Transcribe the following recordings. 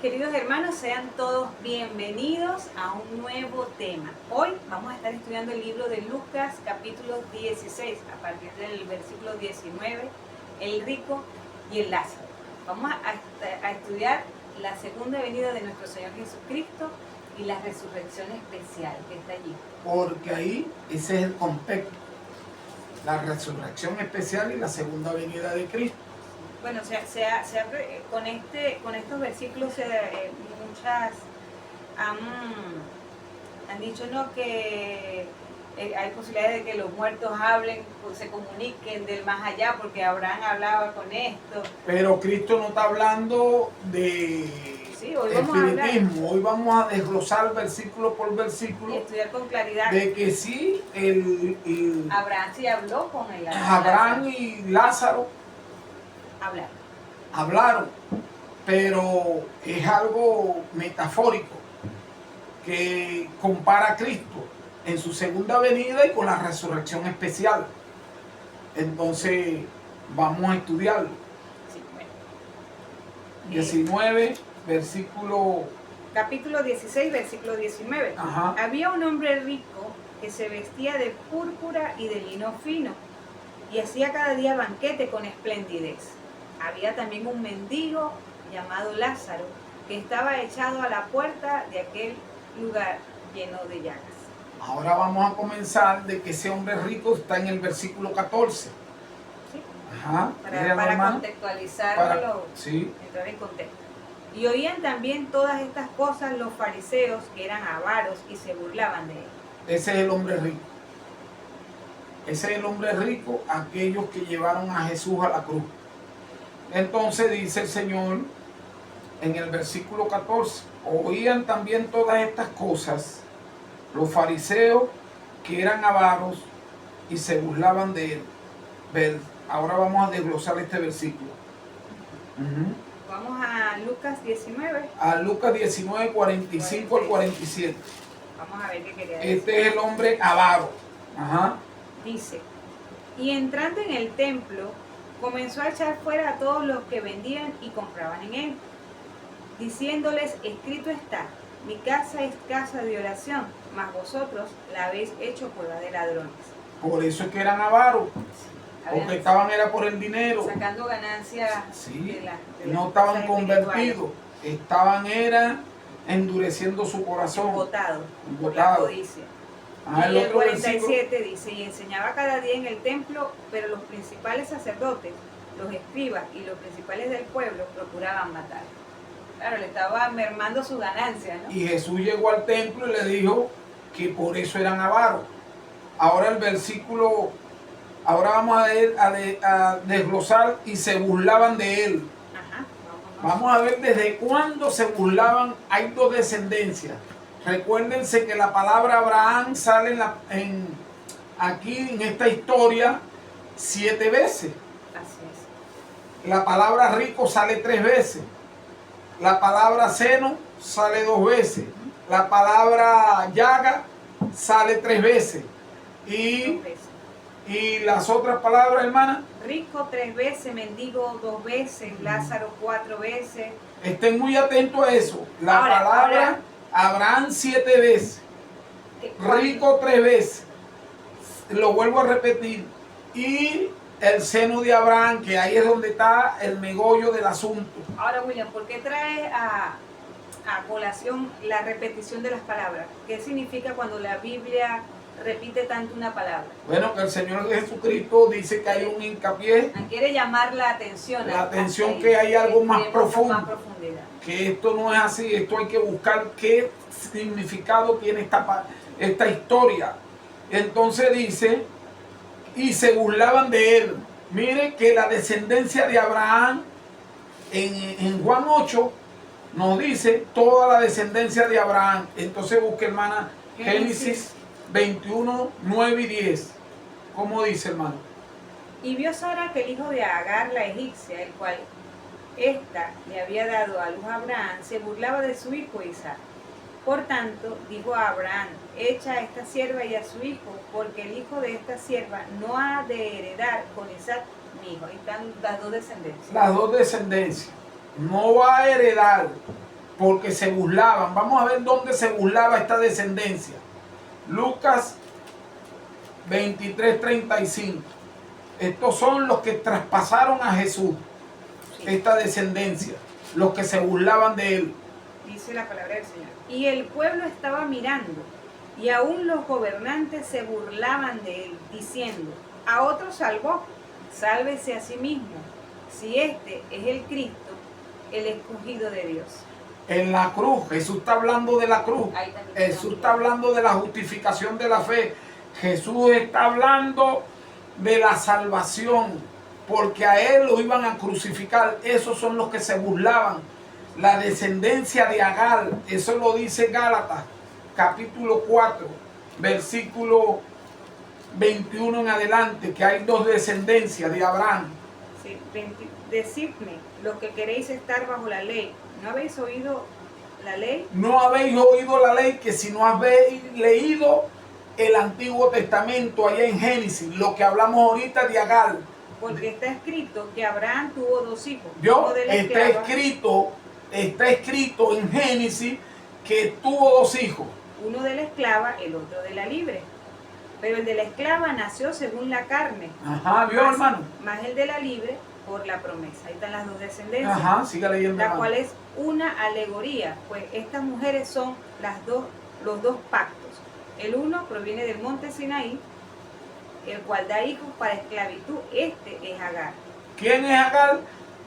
Queridos hermanos, sean todos bienvenidos a un nuevo tema. Hoy vamos a estar estudiando el libro de Lucas, capítulo 16, a partir del versículo 19, el rico y el Lázaro. Vamos a estudiar la segunda venida de nuestro Señor Jesucristo y la resurrección especial que está allí. Porque ahí ese es el contexto, la resurrección especial y la segunda venida de Cristo. Bueno, con estos versículos muchas han dicho no que hay posibilidades de que los muertos hablen, pues, se comuniquen del más allá, porque Abraham hablaba con esto. Pero Cristo no está hablando de espiritismo. Hoy vamos a desglosar versículo por versículo y estudiar con claridad de que sí, Abraham sí habló con el Abraham y Lázaro hablaron, pero es algo metafórico que compara a Cristo en su segunda venida y con la resurrección especial. Entonces vamos a estudiarlo. Sí, bueno. 19, versículo... Capítulo 16, versículo 19. Ajá. Había un hombre rico que se vestía de púrpura y de lino fino y hacía cada día banquete con esplendidez. Había también un mendigo llamado Lázaro que estaba echado a la puerta de aquel lugar lleno de llagas. Ahora vamos a comenzar de que ese hombre rico está en el versículo 14. ¿Sí? Ajá. Para contextualizarlo, sí. Entrar en contexto. Y oían también todas estas cosas los fariseos, que eran avaros, y se burlaban de él. Ese es el hombre rico. Ese es el hombre rico, aquellos que llevaron a Jesús a la cruz. Entonces dice el Señor en el versículo 14, oían también todas estas cosas los fariseos que eran avaros y se burlaban de él. Ahora vamos a desglosar este versículo. Vamos a Lucas 19. A Lucas 19, 45 al 47. Vamos a ver qué quería decir. Este es el hombre avaro. Ajá. Dice, y entrando en el templo, comenzó a echar fuera a todos los que vendían y compraban en él, diciéndoles, escrito está, mi casa es casa de oración, mas vosotros la habéis hecho cueva de ladrones. Por eso es que eran avaros, porque estaban era por el dinero. Sacando ganancias. Sí, no estaban convertidos, estaban era endureciendo su corazón. Botado. Por la codicia. Y el 47 dice, y enseñaba cada día en el templo, pero los principales sacerdotes, los escribas y los principales del pueblo procuraban matar. Claro, le estaba mermando su ganancia, ¿no? Y Jesús llegó al templo y le dijo que por eso eran avaros. Ahora el versículo, ahora vamos a desglosar y se burlaban de él. Ajá, vamos a ver desde cuándo se burlaban. Hay dos descendencias. Recuérdense que la palabra Abraham sale aquí en esta historia 7 veces. Así es. La palabra rico sale 3 veces. La palabra seno sale 2 veces. La palabra llaga sale 3 veces. Y las otras palabras, hermana. Rico 3 veces, mendigo 2 veces, Lázaro 4 veces. Estén muy atentos a eso. La palabra Abraham 7 veces, rico 3 veces, lo vuelvo a repetir, y el seno de Abraham, que ahí es donde está el megollo del asunto. Ahora, William, ¿por qué trae a colación la repetición de las palabras? ¿Qué significa cuando la Biblia repite tanto una palabra? Bueno, que el Señor Jesucristo dice que hay un hincapié. Quiere llamar la atención. La atención que hay algo más profundo. Más profundidad. Que esto no es así, esto hay que buscar qué significado tiene esta historia. Entonces dice, y se burlaban de él. Mire que la descendencia de Abraham, en Juan 8, nos dice toda la descendencia de Abraham. Entonces busque, hermana, Génesis 21, 9 y 10. ¿Cómo dice, hermano? Y vio Sara que el hijo de Agar, la egipcia, el cual ésta le había dado a luz a Abraham, se burlaba de su hijo Isaac. Por tanto, dijo a Abraham, echa a esta sierva y a su hijo, porque el hijo de esta sierva no ha de heredar con Isaac mi hijo. Ahí están las dos descendencias. Las dos descendencias. No va a heredar porque se burlaban. Vamos a ver dónde se burlaba esta descendencia. Lucas 23:35. Estos son los que traspasaron a Jesús, Sí. esta descendencia, los que se burlaban de él. Dice la palabra del Señor. Y el pueblo estaba mirando, y aún los gobernantes se burlaban de él, diciendo: a otro salvó, sálvese a sí mismo, si este es el Cristo, el escogido de Dios. En la cruz, Jesús está hablando de la cruz. Ahí también Jesús está hablando de la justificación de la fe. Jesús está hablando de la salvación, porque a él lo iban a crucificar. Esos son los que se burlaban. La descendencia de Agar, eso lo dice Gálatas, capítulo 4, versículo 21 en adelante, que hay dos descendencias de Abraham. Sí, decidme lo que queréis estar bajo la ley. ¿No habéis oído la ley? No habéis oído la ley, que si no habéis leído el Antiguo Testamento allá en Génesis, lo que hablamos ahorita de Agar. Porque está escrito que Abraham tuvo dos hijos. Yo, uno de la está esclava, escrito en Génesis que tuvo dos hijos. uno de la esclava, el otro de la libre. Pero el de la esclava nació según la carne. Ajá, ¿vio, más, hermano? más el de la libre por la promesa. Ahí están las dos descendencias. Ajá, siga leyendo, La hermano. cual es una alegoría, pues estas mujeres son los dos pactos. El uno proviene del monte Sinaí, el cual da hijos para esclavitud. Este es Agar. ¿Quién es Agar?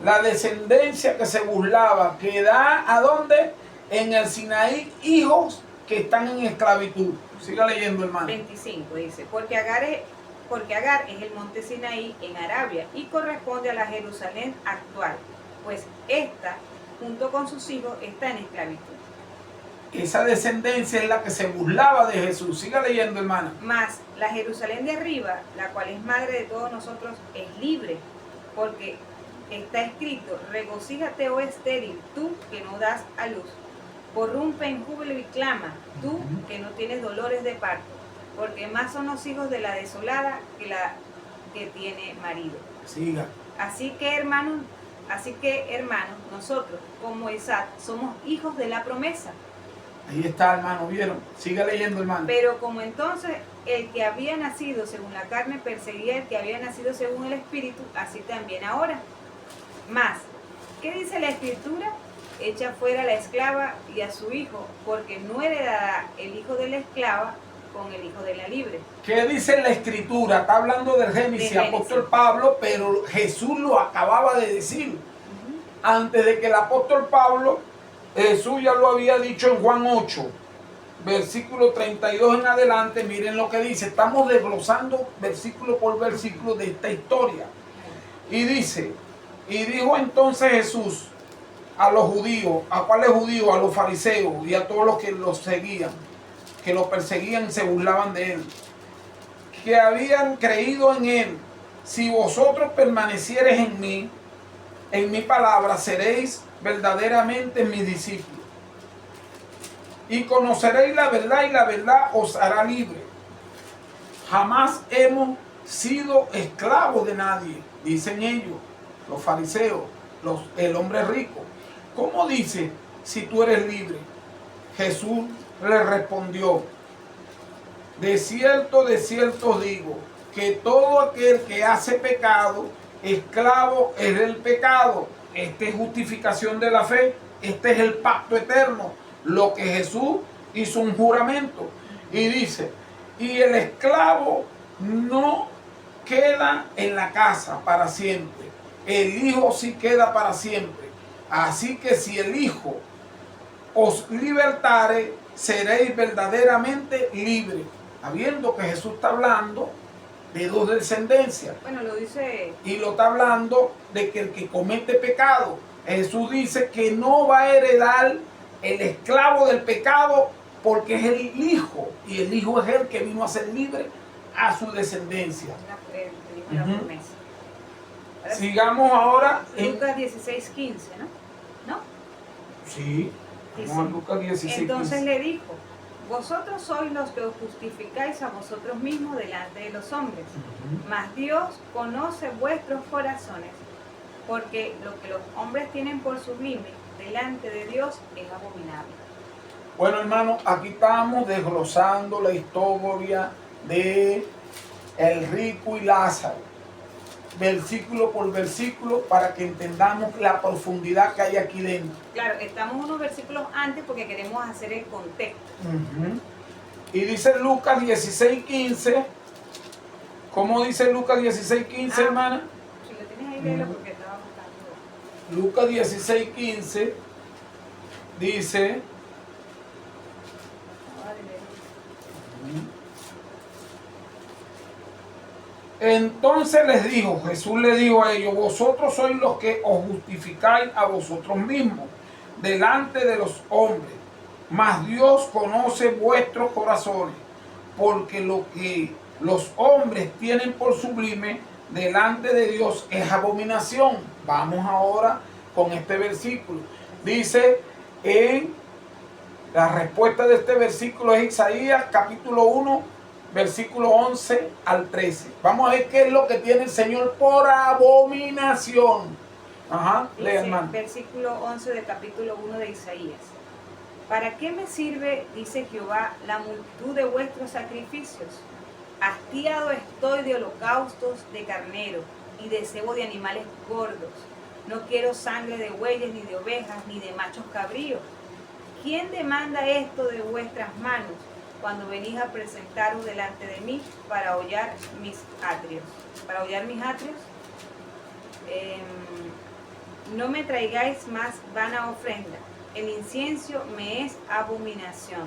La descendencia que se burlaba, que da ¿a dónde? En el Sinaí, hijos que están en esclavitud. Siga leyendo, hermano. 25 dice, porque Agar es el monte Sinaí en Arabia y corresponde a la Jerusalén actual, pues esta, junto con sus hijos, está en esclavitud. Esa descendencia es la que se burlaba de Jesús. Siga leyendo, hermana. Mas la Jerusalén de arriba, la cual es madre de todos nosotros, es libre, porque está escrito: regocíjate, oh estéril, tú que no das a luz, porrumpe en júbilo y clama, tú que no tienes dolores de parto, porque más son los hijos de la desolada que la que tiene marido. Siga. Así que hermanos, nosotros como Isaac somos hijos de la promesa. Ahí está, hermano, ¿vieron? Siga leyendo, hermano. Pero como entonces el que había nacido según la carne perseguía al que había nacido según el espíritu, así también ahora. Más, ¿qué dice la escritura? Echa fuera a la esclava y a su hijo, porque no heredará el hijo de la esclava con el hijo de la libre. ¿Qué dice la escritura? Está hablando del Génesis, apóstol Pablo, pero Jesús lo acababa de decir. Antes de que el apóstol Pablo, Jesús ya lo había dicho en Juan 8, versículo 32 en adelante. Miren lo que dice. Estamos desglosando versículo por versículo de esta historia. Y dice, y dijo entonces Jesús a los judíos, ¿a cuáles judíos? A los fariseos y a todos los que los seguían, que lo perseguían, se burlaban de él, que habían creído en él: si vosotros permaneciereis en mi palabra, seréis verdaderamente mis discípulos, y conoceréis la verdad, y la verdad os hará libre. Jamás hemos sido esclavos de nadie, dicen ellos, los fariseos, el hombre rico. ¿Cómo dice si tú eres libre? Jesús le respondió: de cierto os digo, que todo aquel que hace pecado, esclavo es del pecado. Esta es justificación de la fe, este es el pacto eterno, lo que Jesús hizo un juramento. Y dice, y el esclavo no queda en la casa para siempre, el hijo sí queda para siempre. Así que si el hijo os libertare, seréis verdaderamente libres. Habiendo que Jesús está hablando de dos descendencias. Bueno, lo dice. Y lo está hablando de que el que comete pecado, Jesús dice que no va a heredar el esclavo del pecado, porque es el hijo, y el hijo es el que vino a ser libre a su descendencia. La promesa. Sigamos ahora en Lucas 16:15, ¿no? Sí, vamos a Lucas 16. Entonces 15. le dijo: vosotros sois los que os justificáis a vosotros mismos delante de los hombres, mas Dios conoce vuestros corazones, porque lo que los hombres tienen por sublime delante de Dios es abominable. Bueno, hermano, aquí estamos desglosando la historia de el rico y Lázaro, versículo por versículo, para que entendamos la profundidad que hay aquí dentro. Claro, estamos unos versículos antes porque queremos hacer el contexto. Y dice Lucas 16:15. ¿Cómo dice Lucas 16:15, hermana? Si lo tienes ahí, léelo porque estaba buscando. Lucas 16:15 dice... Entonces les dijo, Jesús le dijo a ellos, vosotros sois los que os justificáis a vosotros mismos delante de los hombres, mas Dios conoce vuestros corazones, porque lo que los hombres tienen por sublime delante de Dios es abominación. Vamos ahora con este versículo. Dice en la respuesta de este versículo es Isaías capítulo 1, versículo 11 al 13. Vamos a ver qué es lo que tiene el Señor por abominación. Ajá, lea, hermano. Versículo 11 del capítulo 1 de Isaías. ¿Para qué me sirve, dice Jehová, la multitud de vuestros sacrificios? Hastiado estoy de holocaustos de carnero y de cebo de animales gordos. No quiero sangre de bueyes, ni de ovejas, ni de machos cabríos. ¿Quién demanda esto de vuestras manos cuando venís a presentaros delante de mí para hollar mis atrios? ¿Para hollar mis atrios? No me traigáis más vana ofrenda. El incienso me es abominación.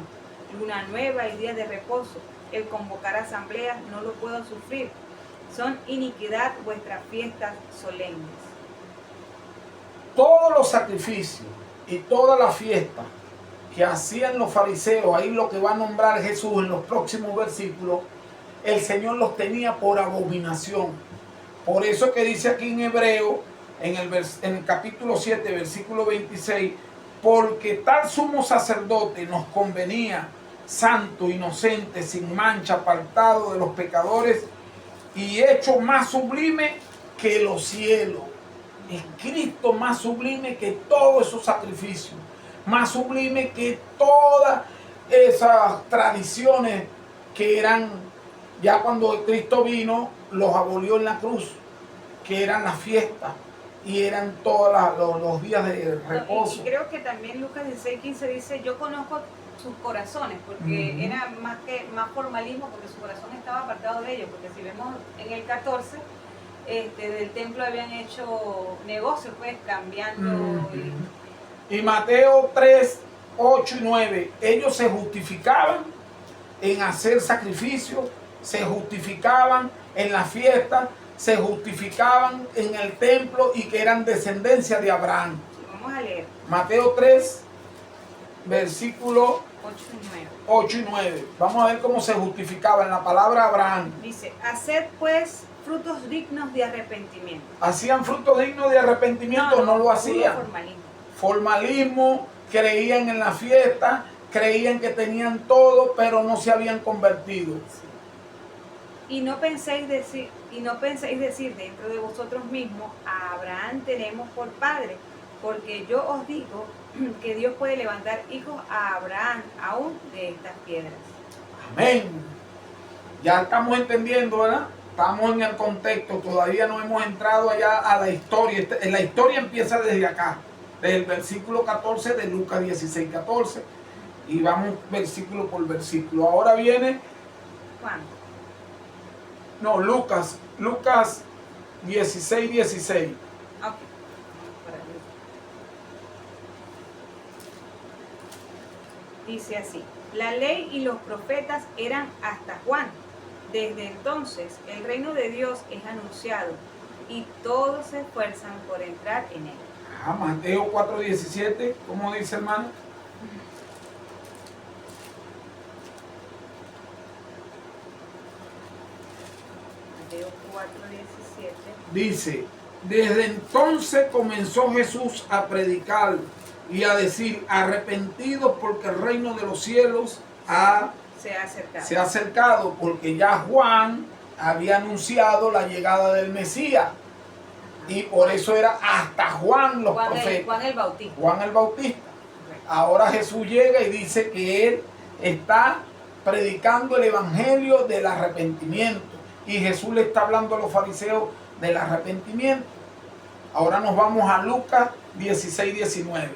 Luna nueva y día de reposo. El convocar asambleas no lo puedo sufrir. Son iniquidad vuestras fiestas solemnes. Todos los sacrificios y toda la fiesta que hacían los fariseos, ahí lo que va a nombrar Jesús en los próximos versículos, el Señor los tenía por abominación. Por eso que dice aquí en Hebreo, en el capítulo 7, versículo 26, porque tal sumo sacerdote nos convenía, santo, inocente, sin mancha, apartado de los pecadores y hecho más sublime que los cielos. Es Cristo más sublime que todos esos sacrificios, más sublime que todas esas tradiciones que eran, ya cuando Cristo vino, los abolió en la cruz, que eran las fiestas y eran todos los días de reposo. Y creo que también Lucas 16:15 dice, yo conozco sus corazones, porque era más formalismo, porque su corazón estaba apartado de ellos, porque si vemos en el 14, del templo habían hecho negocios, pues cambiando. Y Mateo 3, 8 y 9, ellos se justificaban en hacer sacrificios, se justificaban en la fiesta, se justificaban en el templo y que eran descendencia de Abraham. Vamos a leer. Mateo 3, versículo 8 y 9. Vamos a ver cómo se justificaba en la palabra Abraham. Dice, haced pues frutos dignos de arrepentimiento. ¿Hacían frutos dignos de arrepentimiento? No lo hacían. Formalismo, creían en la fiesta, creían que tenían todo, pero no se habían convertido. Y no penséis decir dentro de vosotros mismos, a Abraham tenemos por padre, porque yo os digo que Dios puede levantar hijos a Abraham aún de estas piedras. Amén. Ya estamos entendiendo, ¿verdad? Estamos en el contexto, todavía no hemos entrado allá a la historia. La historia empieza desde acá, desde el versículo 14 de Lucas 16:14. Y vamos versículo por versículo. Ahora viene... ¿Cuándo? No, Lucas 16:16. Ok. Dice así, la ley y los profetas eran hasta Juan. Desde entonces el reino de Dios es anunciado y todos se esfuerzan por entrar en él. Mateo 4:17, ¿cómo dice, hermano? Mateo 4:17. Dice, desde entonces comenzó Jesús a predicar y a decir, arrepentidos porque el reino de los cielos se ha acercado, porque ya Juan había anunciado la llegada del Mesías. Y por eso era hasta Juan los Juan profetas. Juan el Bautista. Juan el Bautista. Ahora Jesús llega y dice que él está predicando el evangelio del arrepentimiento. Y Jesús le está hablando a los fariseos del arrepentimiento. Ahora nos vamos a Lucas 16, 19.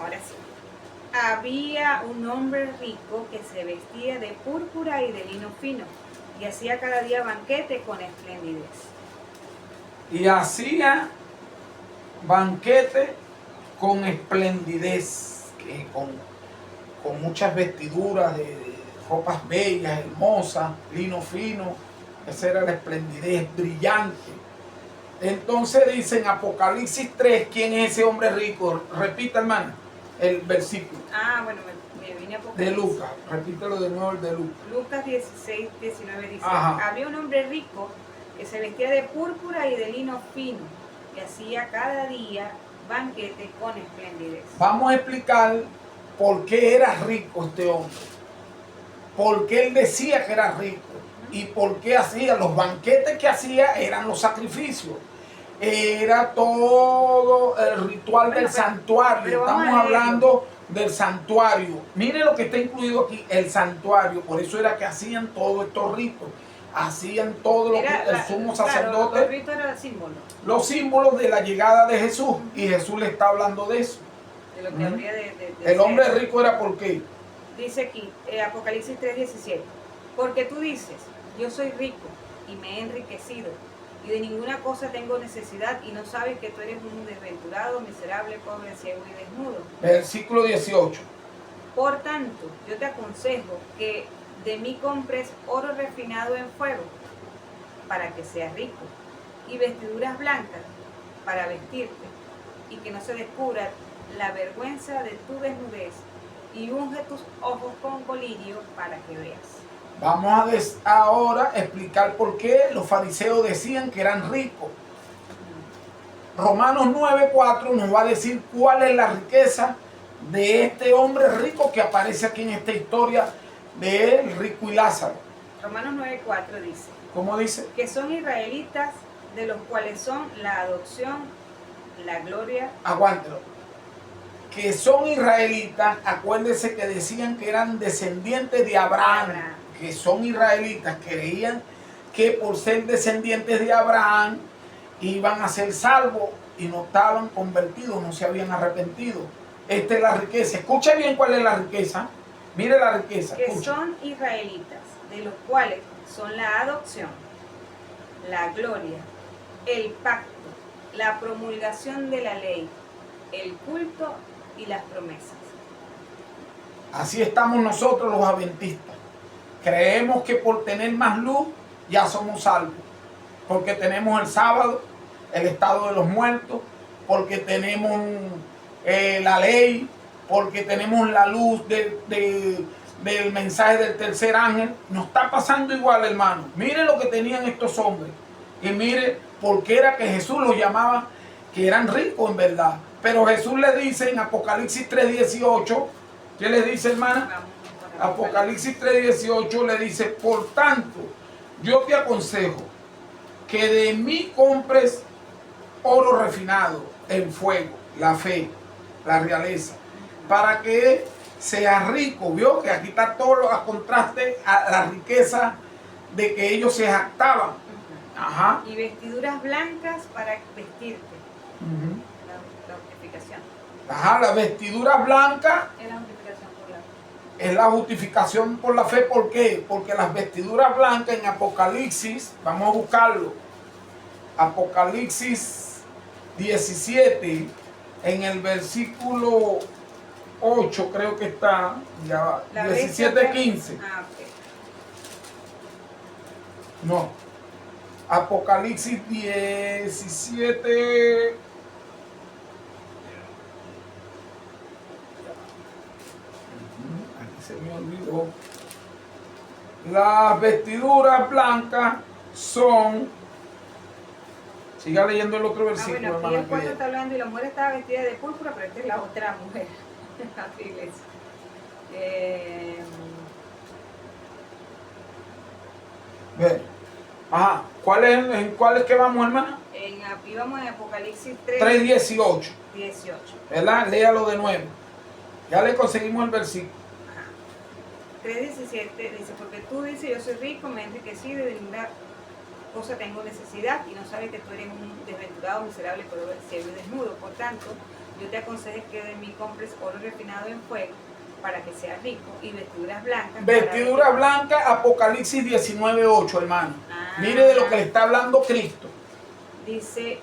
Ahora sí. Había un hombre rico que se vestía de púrpura y de lino fino y hacía cada día banquete con esplendidez. Y hacía banquete con esplendidez, que con muchas vestiduras de ropas bellas, hermosas, lino fino. Esa era la esplendidez brillante. Entonces dice en Apocalipsis 3, ¿quién es ese hombre rico? Repita, hermana, el versículo. Bueno, me vine a De Lucas, repítelo de nuevo el de Lucas. Lucas 16, 19 dice, Ajá. había un hombre rico que se vestía de púrpura y de lino fino y hacía cada día banquete con esplendidez. Vamos a explicar por qué era rico este hombre. Por qué él decía que era rico. Y por qué hacía los banquetes que hacía eran los sacrificios. Era todo el ritual del santuario. Estamos hablando del santuario. Mire lo que está incluido aquí, el santuario. Por eso era que hacían todos estos ritos. Hacían todo lo que el sumo sacerdote. Claro, los ritos eran símbolos. Los símbolos de la llegada de Jesús. Y Jesús le está hablando de eso. De lo que habría el hombre rico era por qué. Dice aquí, Apocalipsis 3:17. Porque tú dices, yo soy rico y me he enriquecido y de ninguna cosa tengo necesidad y no sabes que tú eres un desventurado, miserable, pobre, ciego y desnudo. Versículo 18. Por tanto, yo te aconsejo que de mí compres oro refinado en fuego para que seas rico y vestiduras blancas para vestirte y que no se descubra la vergüenza de tu desnudez y unge tus ojos con colirio para que veas. Vamos ahora a explicar por qué los fariseos decían que eran ricos. Romanos 9:4 nos va a decir cuál es la riqueza de este hombre rico que aparece aquí en esta historia de él, rico y Lázaro. Romanos 9:4 dice. ¿Cómo dice? Que son israelitas, de los cuales son la adopción, la gloria. Aguántelo. Que son israelitas, acuérdense que decían que eran descendientes de Abraham. Que son israelitas, creían que por ser descendientes de Abraham iban a ser salvos y no estaban convertidos, no se habían arrepentido. Esta es la riqueza. Escuche bien cuál es la riqueza. Mire la riqueza. Que escuche. son israelitas, de los cuales son la adopción, la gloria, el pacto, la promulgación de la ley, el culto y las promesas. Así estamos nosotros los adventistas. Creemos que por tener más luz ya somos salvos. Porque tenemos el sábado, el estado de los muertos, porque tenemos la ley, porque tenemos la luz del mensaje del tercer ángel. Nos está pasando igual, hermano. Mire lo que tenían estos hombres. Y mire por qué era que Jesús los llamaba que eran ricos en verdad. Pero Jesús le dice en Apocalipsis 3:18, ¿qué le dice, hermana? Apocalipsis 3:18 le dice, por tanto, yo te aconsejo que de mí compres oro refinado en fuego, la fe, la realeza, para que seas rico. Vio que aquí está todo lo a contraste a la riqueza de que ellos se jactaban. Ajá. Y vestiduras blancas para vestirte. La justificación. Ajá, la vestidura blanca Es la justificación por la fe. es la justificación por la fe. ¿Por qué? Porque las vestiduras blancas en Apocalipsis, vamos a buscarlo, Apocalipsis 17, en el versículo 8 creo que está, ya, 17:15. Ok. No, Apocalipsis 17. Aquí se me olvidó. Las vestiduras blancas son. Siga leyendo el otro versículo, Bueno, aquí hermana, el 4 que- está hablando y la mujer estaba vestida de púrpura, pero esta es la otra mujer. La otra iglesia. Ve, Ajá. ¿En cuál es que vamos, hermana? Aquí vamos en Apocalipsis 3, 3:18. 18. ¿Verdad? Léalo de nuevo. Ya le conseguimos el versículo. 3:17 dice, porque tú dices, yo soy rico, me he enriquecido y de ninguna cosa tengo necesidad, y no sabes que tú eres un desventurado, miserable, pobre, ciego y desnudo. Por tanto, yo te aconsejo que de mí compres oro refinado en fuego, para que seas rico, y vestiduras blancas. Vestidura blanca, Apocalipsis 19:8, hermano. Mire de lo que le está hablando Cristo. Dice,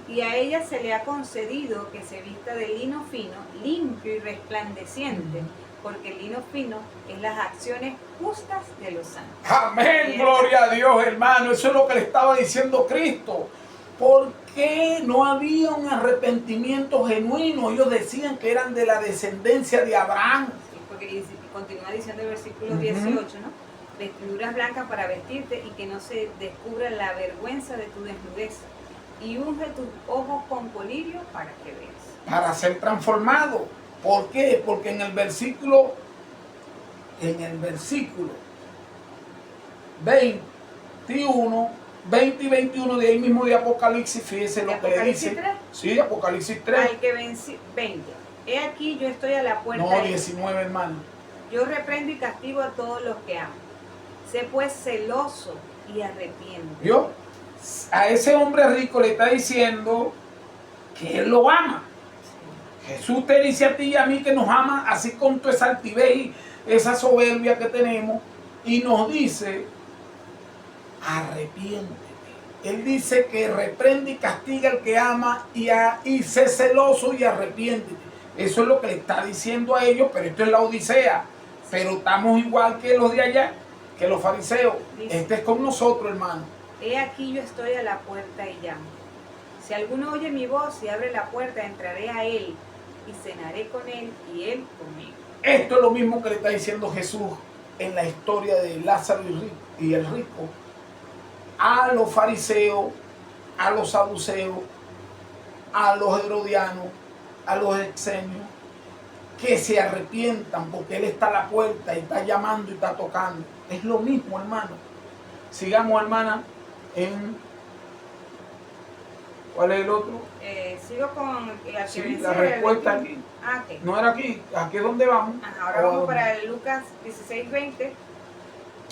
y a ella se le ha concedido que se vista de lino fino, limpio y resplandeciente, porque el lino fino es las acciones justas de los santos. Amén, gloria a Dios, hermano. Eso es lo que le estaba diciendo Cristo. ¿Por qué no había un arrepentimiento genuino? Ellos decían que eran de la descendencia de Abraham. Sí, porque continúa diciendo el versículo 18, ¿no? Vestiduras blancas para vestirte y que no se descubra la vergüenza de tu desnudez. Y unge tus ojos con colirio para que veas. Para ser transformado. ¿Por qué? Porque en el versículo 21, 20 y 21 de ahí mismo de Apocalipsis, fíjese lo que le dice. 3? Sí, Apocalipsis 3. Al que 20. He aquí yo estoy a la puerta. No, 19, hermano. Yo reprendo y castigo a todos los que aman. Sé pues celoso y arrepiente. ¿Vio? A ese hombre rico le está diciendo que él lo ama. Jesús te dice a ti y a mí que nos ama así con toda esa altivez y esa soberbia que tenemos, y nos dice, arrepiéntete. Él dice que reprende y castiga al que ama y sé celoso y arrepiéntete. Eso es lo que le está diciendo a ellos, pero esto es la Odisea. Pero estamos igual que los de allá, que los fariseos. Este es con nosotros, hermano. He aquí yo estoy a la puerta y llamo. Si alguno oye mi voz y abre la puerta, entraré a él y cenaré con él y él conmigo. Esto es lo mismo que le está diciendo Jesús en la historia de Lázaro y el rico. A los fariseos, a los saduceos, a los herodianos, a los exenios, que se arrepientan porque Él está a la puerta y está llamando y está tocando. Es lo mismo, hermano. Sigamos, hermana, ¿cuál es el otro? Sigo con la respuesta aquí. Okay. No era aquí. ¿Aquí es donde vamos? Ajá, ahora vamos para el Lucas 16:20.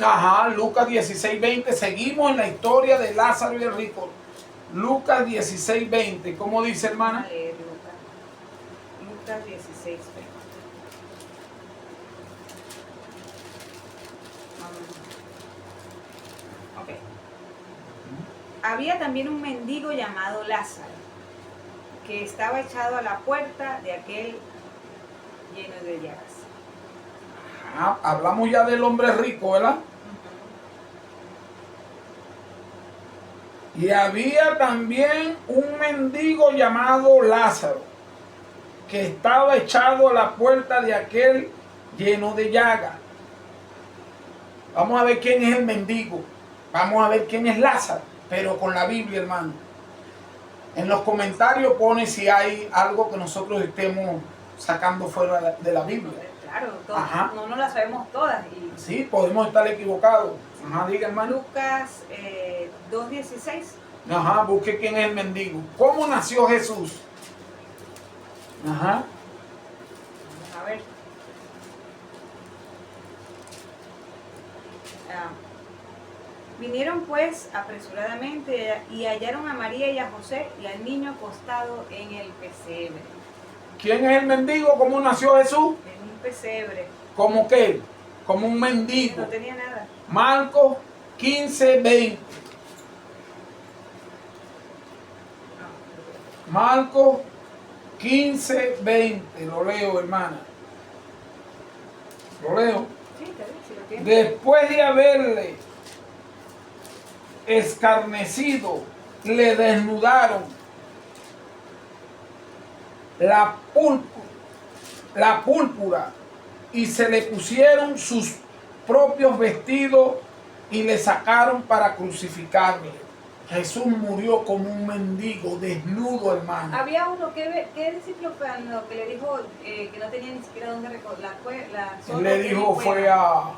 Ajá, Lucas 16:20. Seguimos en la historia de Lázaro y el rico. Lucas 16:20. ¿Cómo dice, hermana? Vamos a leer Lucas 16:20. Ok. Había también un mendigo llamado Lázaro, que estaba echado a la puerta de aquel lleno de llagas. Hablamos ya del hombre rico, ¿verdad? Y había también un mendigo llamado Lázaro, que estaba echado a la puerta de aquel lleno de llagas. Vamos a ver quién es el mendigo. Vamos a ver quién es Lázaro, pero con la Biblia, hermano. En los comentarios pone si hay algo que nosotros estemos sacando fuera de la Biblia. Claro, no la sabemos todas. Sí, podemos estar equivocados. Ajá, diga, hermano. Lucas 2:16. Ajá, busque quién es el mendigo. ¿Cómo nació Jesús? Ajá. Vamos a ver. Vinieron pues apresuradamente y hallaron a María y a José y al niño acostado en el pesebre. ¿Quién es el mendigo? ¿Cómo nació Jesús? En un pesebre. ¿Cómo qué? Como un mendigo. No tenía nada. Marcos 15:20. Marcos 15:20. Lo leo, hermana. Lo leo. Sí, está bien, si lo tiene. Después de haberle escarnecido, le desnudaron la púrpura y se le pusieron sus propios vestidos y le sacaron para crucificarle. Jesús murió como un mendigo, desnudo, hermano. Había uno, ¿qué discípulo fue lo que le dijo que no tenía ni siquiera dónde recoger la Él le dijo, fue a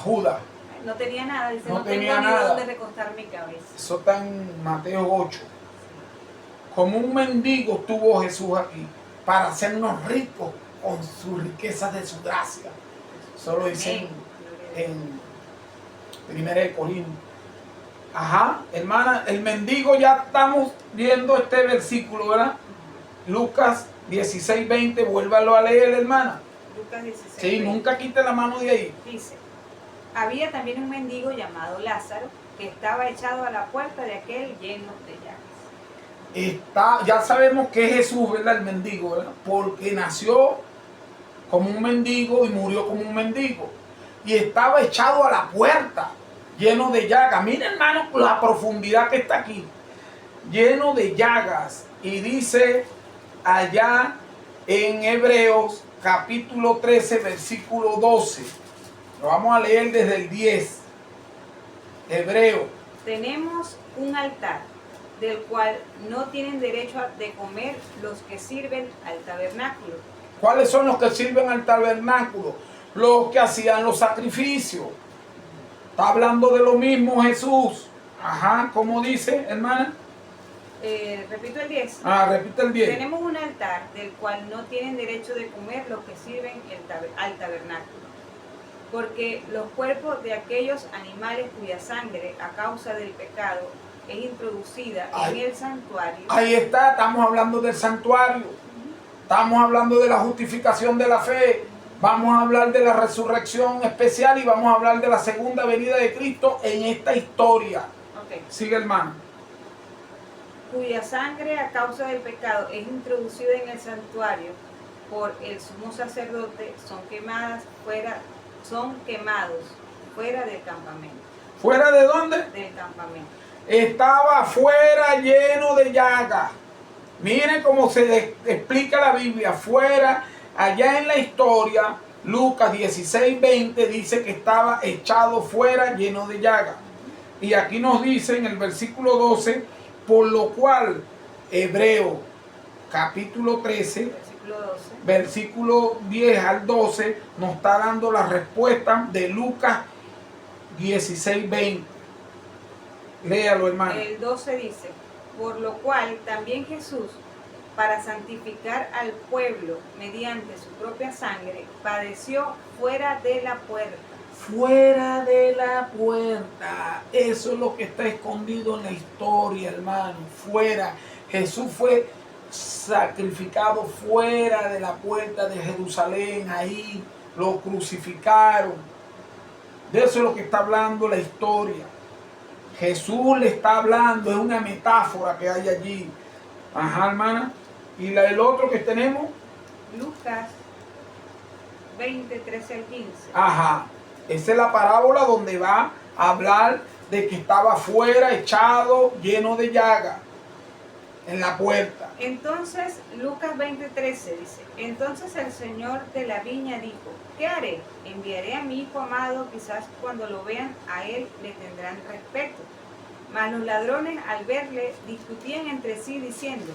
Judas. no tenía nada, dice, No no tenía tengo ni nada. dónde recostar mi cabeza. Eso está en Mateo 8. Como un mendigo estuvo Jesús aquí para hacernos ricos con sus riquezas de su gracia. Eso lo dice Amén. en 1 Corintios. Ajá, hermana, el mendigo, ya estamos viendo este versículo, ¿verdad? Lucas 16, 20, vuélvalo a leer, hermana. Lucas 16. Sí, 20. nunca quite la mano de ahí. Dice, había también un mendigo llamado Lázaro que estaba echado a la puerta de aquel lleno de llagas. Ya sabemos que es Jesús, ¿verdad? El mendigo, ¿verdad? Porque nació como un mendigo y murió como un mendigo. Y estaba echado a la puerta, lleno de llagas. Miren, hermano, la profundidad que está aquí. Lleno de llagas. Y dice allá en Hebreos capítulo 13, versículo 12. Lo vamos a leer desde el 10. Hebreo. Tenemos un altar del cual no tienen derecho de comer los que sirven al tabernáculo. ¿Cuáles son los que sirven al tabernáculo? Los que hacían los sacrificios. Está hablando de lo mismo Jesús. Ajá, ¿cómo dice, hermana? Repito el 10. Repite el 10. Tenemos un altar del cual no tienen derecho de comer los que sirven al tabernáculo. Porque los cuerpos de aquellos animales cuya sangre a causa del pecado es introducida en el santuario. Ahí está, estamos hablando del santuario. Estamos hablando de la justificación de la fe. Vamos a hablar de la resurrección especial y vamos a hablar de la segunda venida de Cristo en esta historia. Okay. Sigue, hermano. Cuya sangre a causa del pecado es introducida en el santuario por el sumo sacerdote, son quemados fuera del campamento. ¿Fuera de dónde? Del campamento. Estaba fuera, lleno de llagas. Miren cómo se explica la Biblia. Fuera, allá en la historia, Lucas 16, 20 dice que estaba echado fuera, lleno de llagas. Y aquí nos dice en el versículo 12, por lo cual Hebreo capítulo 13, versículo 10 al 12, nos está dando la respuesta de Lucas 16, 20. Léalo, hermano. El 12 dice, por lo cual también Jesús, para santificar al pueblo mediante su propia sangre, padeció fuera de la puerta. Fuera de la puerta. Eso es lo que está escondido en la historia, hermano. Fuera. Jesús fue sacrificado fuera de la puerta de Jerusalén. Ahí lo crucificaron. De eso es lo que está hablando la historia. Jesús le está hablando, es una metáfora que hay allí. Ajá, hermana. Y el otro que tenemos. Lucas 20, 13 al 15. Ajá. Esa es la parábola donde va a hablar de que estaba fuera, echado, lleno de llaga en la puerta. Entonces, Lucas 20, 13 dice, entonces el señor de la viña dijo, ¿qué haré? Enviaré a mi hijo amado, quizás cuando lo vean a él le tendrán respeto. Mas los ladrones al verle discutían entre sí diciendo,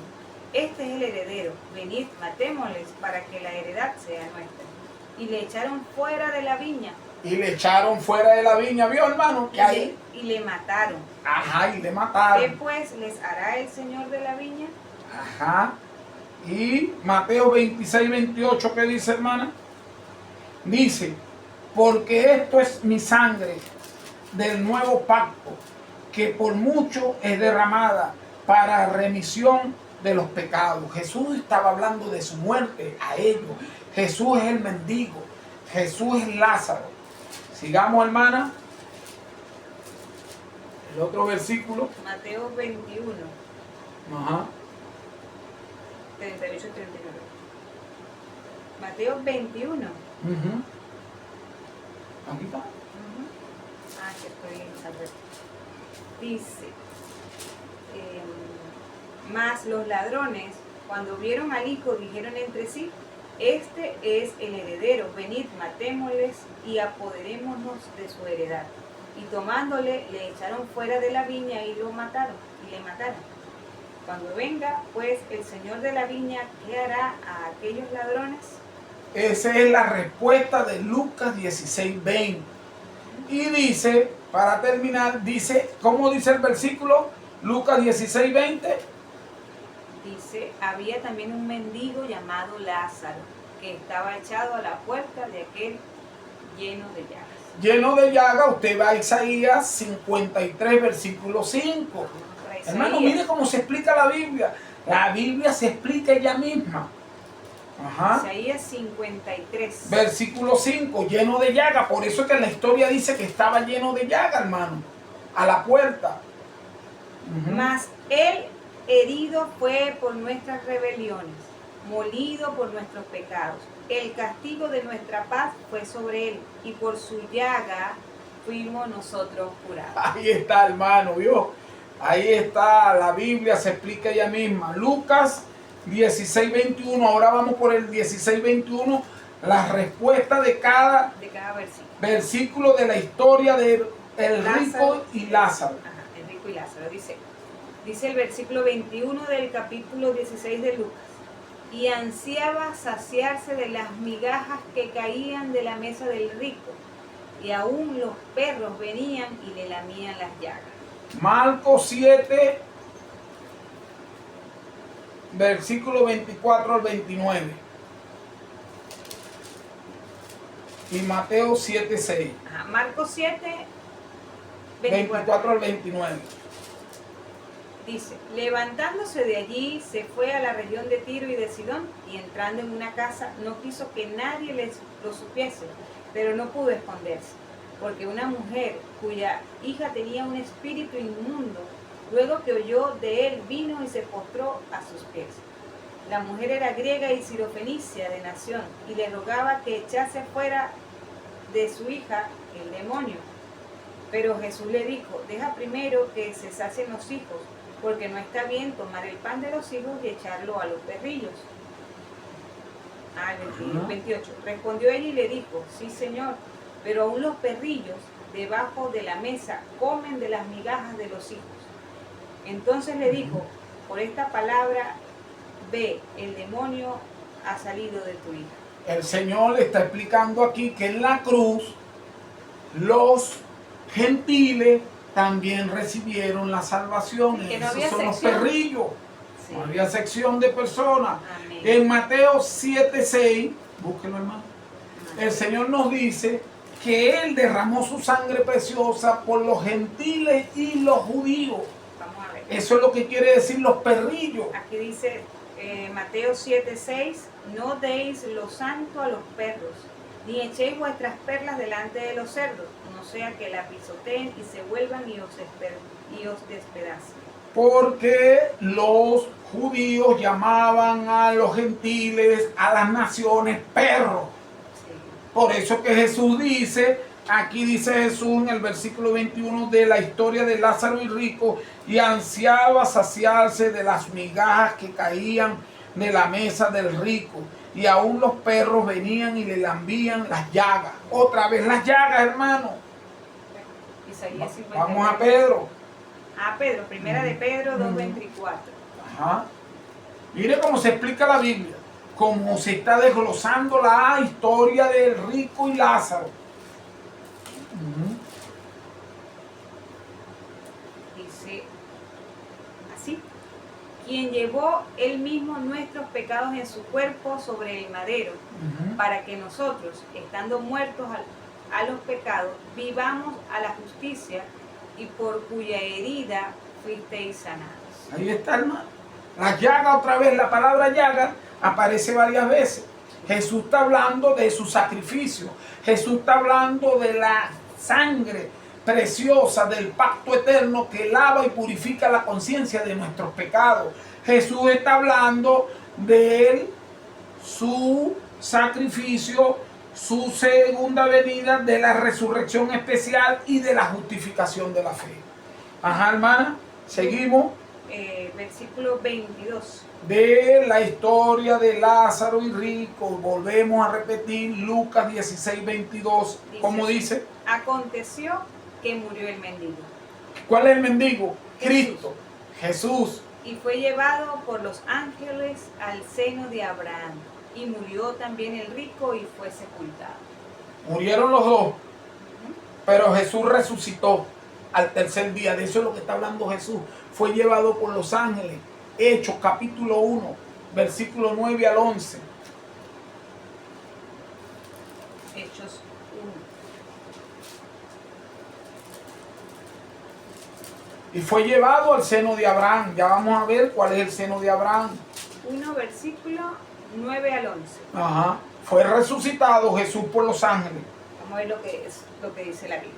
este es el heredero, venid, matémosles para que la heredad sea nuestra. Y le echaron fuera de la viña. Y le echaron fuera de la viña, ¿vio, hermano? Que ahí. Y le mataron. Ajá, y le mataron. ¿Qué pues les hará el señor de la viña? Ajá. Y Mateo 26, 28, ¿qué dice, hermana? Dice, porque esto es mi sangre del nuevo pacto, que por mucho es derramada para remisión de los pecados. Jesús estaba hablando de su muerte a ellos. Jesús es el mendigo. Jesús es Lázaro. Sigamos, hermana. El otro versículo. Mateo 21. Ajá. 38 y 39. Mateo 21. Aquí está. Ah, que estoy al revés. Dice, mas los ladrones, cuando vieron al hijo, dijeron entre sí, este es el heredero, venid, matémosles y apoderémonos de su heredad. Y tomándole, le echaron fuera de la viña y lo mataron, y le mataron. Cuando venga, pues, el señor de la viña, ¿qué hará a aquellos ladrones? Esa es la respuesta de Lucas 16, 20. Y dice, para terminar, dice, ¿cómo dice el versículo? Lucas 16:20. Dice, había también un mendigo llamado Lázaro, que estaba echado a la puerta de aquel lleno de llagas. Lleno de llagas, usted va a Isaías 53, versículo 5. Hermano, mire cómo se explica la Biblia. La Biblia se explica ella misma. Ajá. Isaías 53. Versículo 5, lleno de llaga. Por eso es que la historia dice que estaba lleno de llaga, hermano. A la puerta. Mas él herido fue por nuestras rebeliones, molido por nuestros pecados. El castigo de nuestra paz fue sobre él, y por su llaga fuimos nosotros curados. Ahí está, hermano, ¿vio? Ahí está, la Biblia se explica ella misma. Lucas 16:21, ahora vamos por el 16:21, la respuesta de cada versículo de la historia de el rico y Lázaro. Ajá, el rico y Lázaro, dice el versículo 21 del capítulo 16 de Lucas. Y ansiaba saciarse de las migajas que caían de la mesa del rico, y aún los perros venían y le lamían las llagas. Marcos 7, versículo 24 al 29. Y Mateo 7:6. Marcos 7, 24 al 29. Dice, levantándose de allí, se fue a la región de Tiro y de Sidón, y entrando en una casa, no quiso que nadie lo supiese, pero no pudo esconderse, porque una mujer cuya hija tenía un espíritu inmundo, luego que oyó de él, vino y se postró a sus pies. La mujer era griega y sirofenicia de nación, y le rogaba que echase fuera de su hija el demonio. Pero Jesús le dijo, deja primero que se sacien los hijos, porque no está bien tomar el pan de los hijos y echarlo a los perrillos. 28. Respondió ella y le dijo, sí, Señor, pero aún los perrillos debajo de la mesa comen de las migajas de los hijos. Entonces le dijo, por esta palabra, ve, el demonio ha salido de tu hija. El Señor le está explicando aquí que en la cruz los gentiles también recibieron la salvación. Sí, esos no son los sección. perrillos. Sí. No había sección de personas. Amén. En Mateo 7:6, búsquenlo, hermano. El Señor nos dice que Él derramó su sangre preciosa por los gentiles y los judíos. Vamos a ver. Eso es lo que quiere decir los perrillos. Aquí dice Mateo 7:6, no deis lo santo a los perros, ni echéis vuestras perlas delante de los cerdos, no sea que la pisoteen y se vuelvan y os despedacen. Porque los judíos llamaban a los gentiles, a las naciones, perros. Sí. Por eso que Jesús dice, aquí dice Jesús en el versículo 21 de la historia de Lázaro y rico, y ansiaba saciarse de las migajas que caían de la mesa del rico, y aún los perros venían y le lambían las llagas. Otra vez las llagas, hermano. Isaías 53. Vamos a Pedro. Pedro, primera de Pedro 2:24. Ajá. Mire cómo se explica la Biblia, cómo se está desglosando la historia del rico y Lázaro. Dice así, quien llevó él mismo nuestros pecados en su cuerpo sobre el madero, para que nosotros, estando muertos a los pecados, vivamos a la justicia, y por cuya herida fuisteis sanados. Ahí está, hermano. La llaga, otra vez, la palabra llaga aparece varias veces. Jesús está hablando de su sacrificio. Jesús está hablando de la sangre preciosa del pacto eterno que lava y purifica la conciencia de nuestros pecados. Jesús está hablando de él, su sacrificio, su segunda venida, de la resurrección especial y de la justificación de la fe. Ajá, hermana, seguimos. Versículo 22. De la historia de Lázaro y rico, volvemos a repetir Lucas 16:22. ¿Cómo dice? Aconteció que murió el mendigo. ¿Cuál es el mendigo? Cristo, Jesús. Y fue llevado por los ángeles al seno de Abraham. Y murió también el rico y fue sepultado. Murieron los dos. Pero Jesús resucitó al tercer día. De eso es lo que está hablando Jesús. Fue llevado por los ángeles. Hechos capítulo 1, versículo 9 al 11. Hechos 1. Y fue llevado al seno de Abraham. Ya vamos a ver cuál es el seno de Abraham. 1, versículo 9 al 11. Ajá. Fue resucitado Jesús por los ángeles. Vamos a ver lo que dice la Biblia.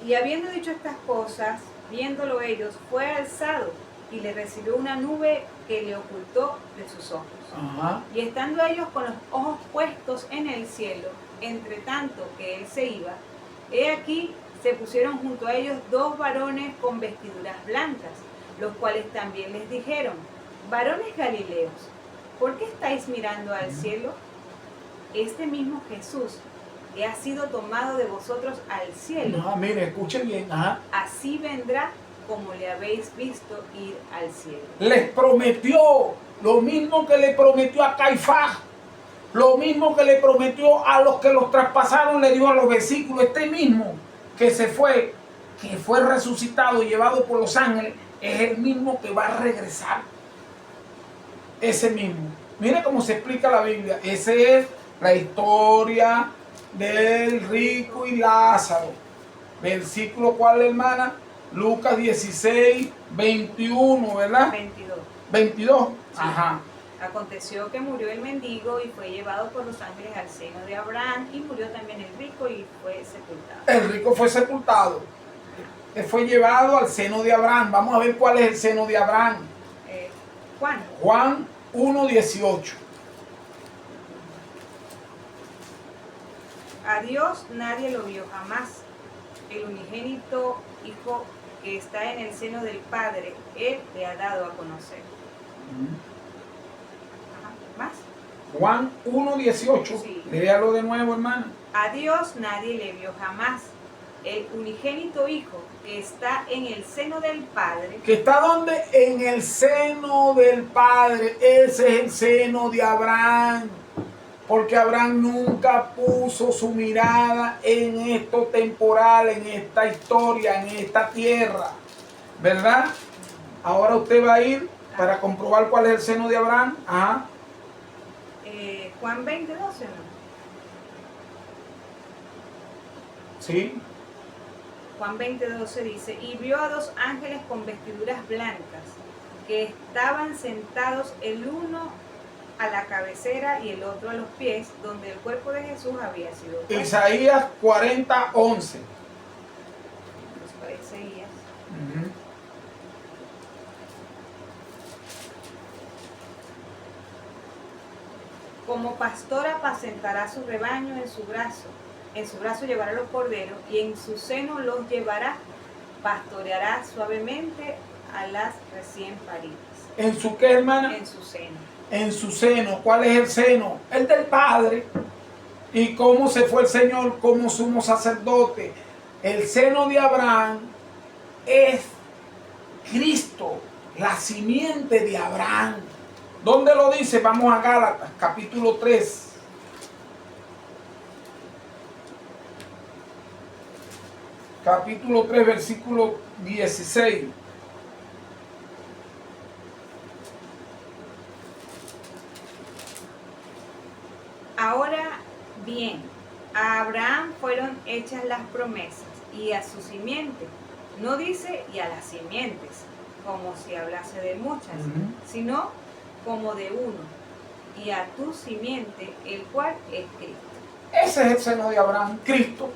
Y habiendo dicho estas cosas, viéndolo ellos, fue alzado y le recibió una nube que le ocultó de sus ojos. Ajá. Y estando ellos con los ojos puestos en el cielo, entre tanto que él se iba, he aquí se pusieron junto a ellos dos varones con vestiduras blancas, los cuales también les dijeron: varones galileos, ¿por qué estáis mirando al cielo? Este mismo Jesús que ha sido tomado de vosotros al cielo, No, mire, escuchen bien. Ajá. así vendrá como le habéis visto ir al cielo. Les prometió lo mismo que le prometió a Caifás, lo mismo que le prometió a los que los traspasaron, le dio a los versículos. Este mismo que se fue, que fue resucitado y llevado por los ángeles, es el mismo que va a regresar. Ese mismo. Mire cómo se explica la Biblia. Esa es la historia del rico y Lázaro. Versículo ¿cuál, hermana? Lucas 16, 21, ¿verdad? 22. 22. Sí. Ajá. Aconteció que murió el mendigo y fue llevado por los ángeles al seno de Abraham, y murió también el rico y fue sepultado. El rico fue sepultado. Él fue llevado al seno de Abraham. Vamos a ver cuál es el seno de Abraham. Juan. Juan 1:18. A Dios nadie lo vio jamás. El unigénito Hijo que está en el seno del Padre, Él le ha dado a conocer. Ajá. ¿Más? Juan 1:18. Sí. Léalo de nuevo, hermana. A Dios nadie le vio jamás. El unigénito Hijo que está en el seno del Padre. ¿Que está donde? En el seno del Padre. Ese es el seno de Abraham. Porque Abraham nunca puso su mirada en esto temporal, en esta historia, en esta tierra. ¿Verdad? Ahora usted va a ir para comprobar cuál es el seno de Abraham. Ajá. Juan 20:12, ¿no? Sí. Juan 20:12 dice: y vio a dos ángeles con vestiduras blancas, que estaban sentados el uno a la cabecera y el otro a los pies, donde el cuerpo de Jesús había sido puesto. Isaías 40:11. Pues para Isaías. Como pastor apacentará su rebaño en su brazo llevará los corderos, y en su seno los llevará, pastoreará suavemente a las recién paridas. ¿En su qué, hermana? En su seno. En su seno. ¿Cuál es el seno? El del Padre. ¿Y cómo se fue el Señor como sumo sacerdote? El seno de Abraham es Cristo, la simiente de Abraham. ¿Dónde lo dice? Vamos a Gálatas, capítulo 3. Capítulo 3, versículo 16. Ahora bien, a Abraham fueron hechas las promesas, y a su simiente. No dice y a las simientes, como si hablase de muchas, sino como de uno, y a tu simiente, el cual es Cristo. Ese es el seno de Abraham, Cristo.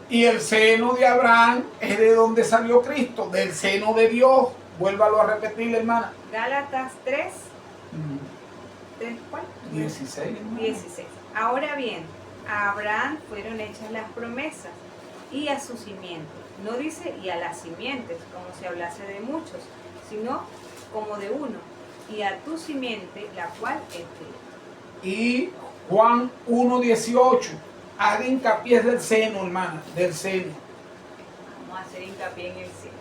Y el seno de Abraham es de donde salió Cristo, del seno de Dios. Vuélvalo a repetir, hermana. Gálatas 3, ¿cuál? 16. 16. Ahora bien, a Abraham fueron hechas las promesas, y a su simiente. No dice y a las simientes, como si hablase de muchos, sino como de uno, y a tu simiente, la cual es Cristo. Y Juan 1:18. Haga hincapié del seno, hermana, del seno. Vamos a hacer hincapié en el seno.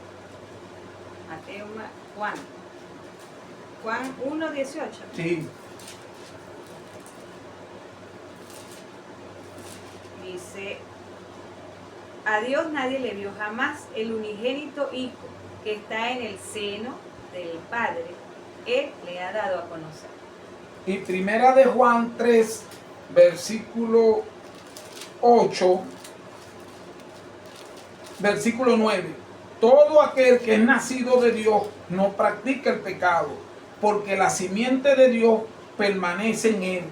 Mateo, Juan 1:18. Sí. Dice: A Dios nadie le vio jamás. El unigénito Hijo que está en el seno del Padre, Él le ha dado a conocer. Y primera de Juan 3, versículo 8, versículo 9. Todo aquel que es nacido de Dios no practica el pecado, porque la simiente de Dios permanece en él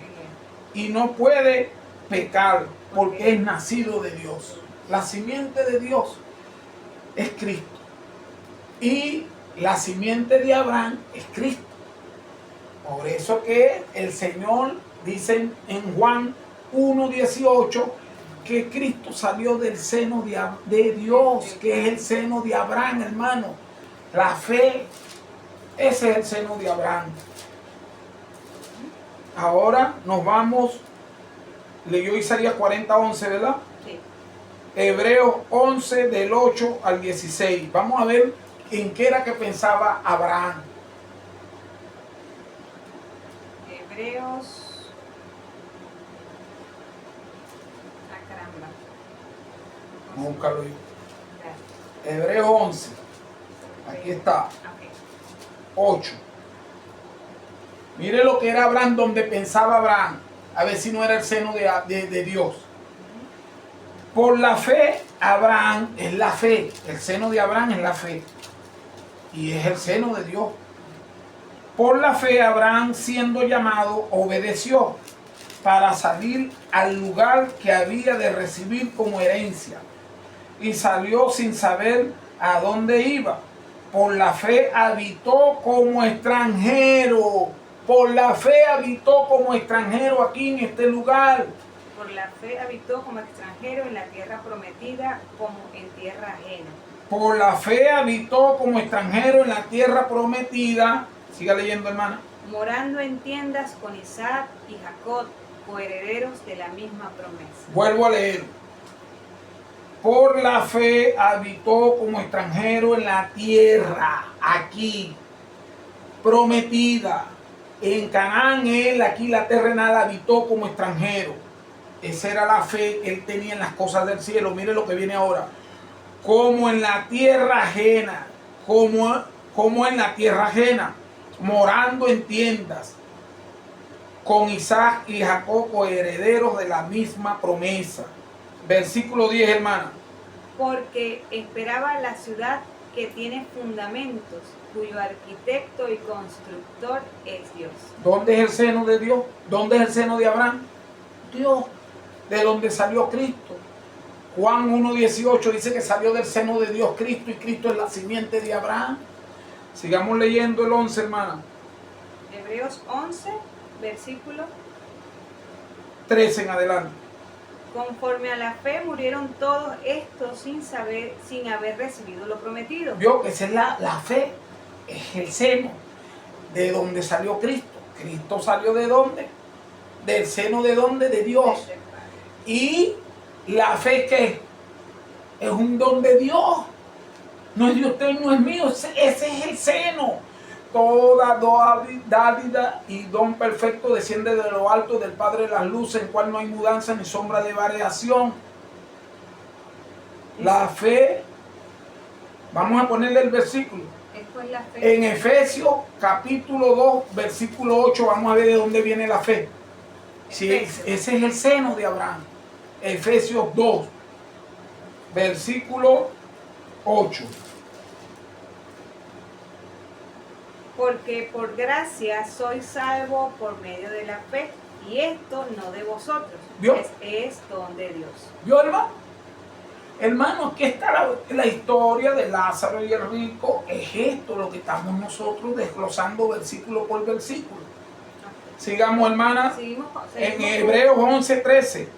y no puede pecar porque es nacido de Dios. La simiente de Dios es Cristo y la simiente de Abraham es Cristo. Por eso que el Señor dice en Juan 1:18 que Cristo salió del seno de Dios, que es el seno de Abraham, hermano. La fe, ese es el seno de Abraham. Ahora nos vamos, leyó Isaías 40:11, ¿verdad? Sí. Hebreos 11 del 8 al 16. Vamos a ver en qué era que pensaba Abraham. Hebreos. Ah, caramba. Vamos a buscarlo yo. Gracias. Hebreos 11. Aquí está. Ok. 8. Mire lo que era Abraham, donde pensaba Abraham. A ver si no era el seno de Dios. Por la fe, Abraham es la fe. El seno de Abraham es la fe. Y es el seno de Dios. Por la fe, Abraham, siendo llamado, obedeció para salir al lugar que había de recibir como herencia. Y salió sin saber a dónde iba. Por la fe habitó como extranjero. Por la fe habitó como extranjero aquí en este lugar. Por la fe habitó como extranjero en la tierra prometida, como en tierra ajena. Por la fe habitó como extranjero en la tierra prometida. Siga leyendo, hermana. Morando en tiendas con Isaac y Jacob, coherederos de la misma promesa. Vuelvo a leer. Por la fe habitó como extranjero en la tierra, aquí, prometida. En Canaán, él, aquí la terrenal, habitó como extranjero. Esa era la fe que él tenía en las cosas del cielo. Mire lo que viene ahora. Como en la tierra ajena, como en la tierra ajena, morando en tiendas, con Isaac y Jacob, herederos de la misma promesa. Versículo 10, hermana. Porque esperaba la ciudad que tiene fundamentos, cuyo arquitecto y constructor es Dios. ¿Dónde es el seno de Dios? ¿Dónde es el seno de Abraham? Dios. De donde salió Cristo. Juan 1:18 dice que salió del seno de Dios Cristo y Cristo es la simiente de Abraham. Sigamos leyendo el 11, hermana. Hebreos 11, versículo 13 en adelante. Conforme a la fe murieron todos estos sin haber recibido lo prometido. Vio que esa es la fe, es el seno de donde salió Cristo. Cristo salió ¿de dónde? Del seno de dónde? De Dios. Y la fe que es un don de Dios. No es de usted, no es mío, ese es el seno. Toda dádiva y don perfecto desciende de lo alto del Padre de las luces, en cual no hay mudanza ni sombra de variación. La fe, vamos a ponerle el versículo. Esto es la fe. En Efesios capítulo 2, versículo 8, vamos a ver de dónde viene la fe. Sí, ese es el seno de Abraham. Efesios 2, versículo 8. Porque por gracia soy salvo por medio de la fe, y esto no de vosotros, ¿Vio? es don de Dios. ¿Vio, hermano? Hermano, aquí está la historia de Lázaro y el rico. Es esto lo que estamos nosotros desglosando versículo por versículo. Sigamos, hermana, Seguimos en Hebreos 11:13.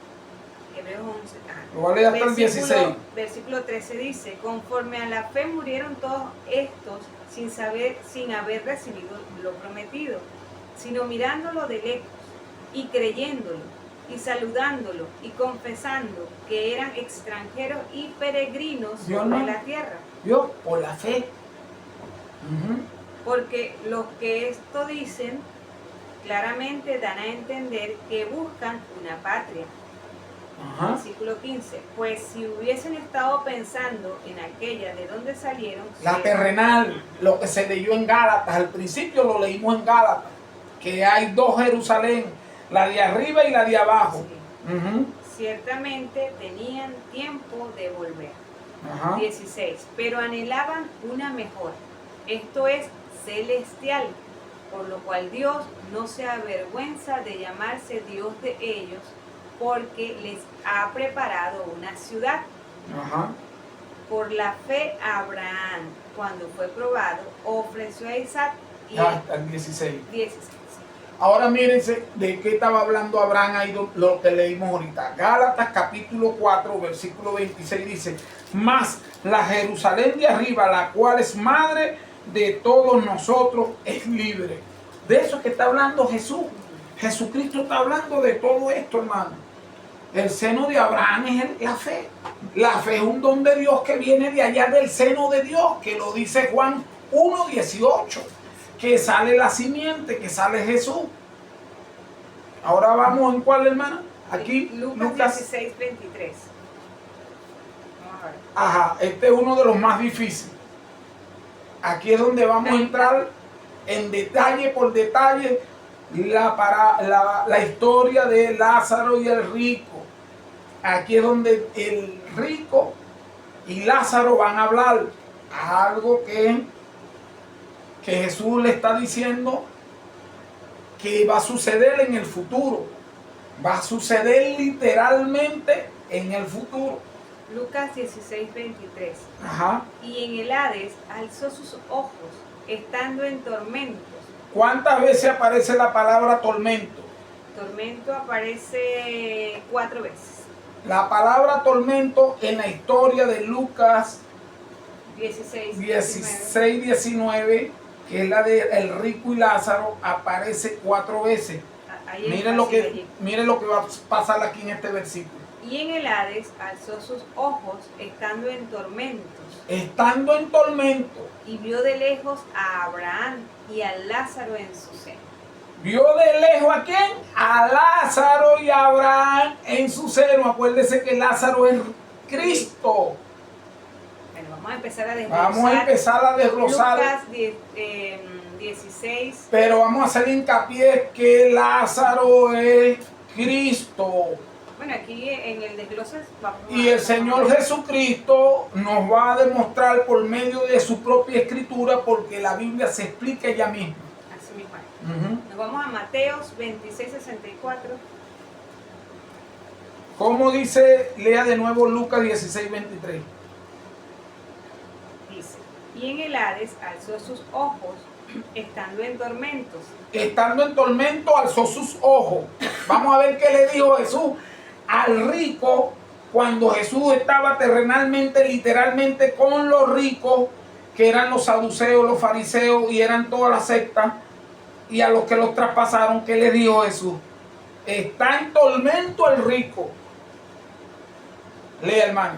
Hebreos 11. Lo vale hasta el 16. Versículo 13 dice: conforme a la fe murieron todos estos sin haber recibido lo prometido, sino mirándolo de lejos y creyéndolo y saludándolo y confesando que eran extranjeros y peregrinos sobre la tierra. ¿Vio? Por la fe. Porque los que esto dicen claramente dan a entender que buscan una patria. Ajá. Versículo 15. Pues si hubiesen estado pensando en aquella de donde salieron, La terrenal, lo que se leyó en Gálatas, al principio lo leímos en Gálatas, que hay dos Jerusalén, la de arriba y la de abajo. sí, Ujú. ciertamente tenían tiempo de volver. Ajá. 16. Pero anhelaban una mejor, esto es celestial, por lo cual Dios no se avergüenza de llamarse Dios de ellos, porque les ha preparado una ciudad. Ajá. Por la fe Abraham, cuando fue probado, ofreció a Isaac y Hasta el 16. 16. Ahora mírense de qué estaba hablando Abraham ahí lo que leímos ahorita. Gálatas capítulo 4, versículo 26 dice: mas la Jerusalén de arriba, la cual es madre de todos nosotros, es libre. De eso es que está hablando Jesús. Jesucristo está hablando de todo esto, hermano. El seno de Abraham es la fe. La fe es un don de Dios que viene de allá del seno de Dios, que lo dice Juan 1:18. Que sale la simiente, que sale Jesús. Ahora vamos en cuál, hermana. Aquí, Lucas 16, 23. Vamos a ver. Ajá, este es uno de los más difíciles. Aquí es donde vamos a entrar en detalle por detalle la historia de Lázaro y el rico. Aquí es donde el rico y Lázaro van a hablar algo que Jesús le está diciendo que va a suceder en el futuro. Va a suceder literalmente en el futuro. Lucas 16, 23. Ajá. Y en el Hades alzó sus ojos, estando en tormentos. ¿Cuántas veces aparece la palabra tormento? Tormento aparece 4 veces. La palabra tormento en la historia de Lucas 16, 16, 19, que es la de el rico y Lázaro, aparece 4 veces. Ahí Miren lo que va a pasar aquí en este versículo. Y en el Hades alzó sus ojos, estando en tormentos. Estando en tormento, Y vio de lejos a Abraham y a Lázaro en su seno. ¿vio de lejos a quién? A Lázaro y a Abraham en su seno. Acuérdese que Lázaro es Cristo. Bueno, vamos a empezar a desglosar. Vamos a empezar a desglosar. Lucas 16. Pero vamos a hacer hincapié que Lázaro es Cristo. Bueno, aquí en el desglose vamos Y el Señor Jesucristo nos va a demostrar por medio de su propia escritura, porque la Biblia se explica ella misma. Así mismo. Ujú. Nos vamos a Mateos 26, 64. ¿Cómo dice? Lea de nuevo Lucas 16, 23. Dice, y en el Hades alzó sus ojos, estando en tormentos. Estando en tormento alzó sus ojos. Vamos a ver qué le dijo Jesús al rico cuando Jesús estaba terrenalmente, literalmente con los ricos, que eran los saduceos, los fariseos y eran toda la secta, y a los que los traspasaron. ¿Qué le dijo Jesús? Está en tormento el rico. Lea, hermano.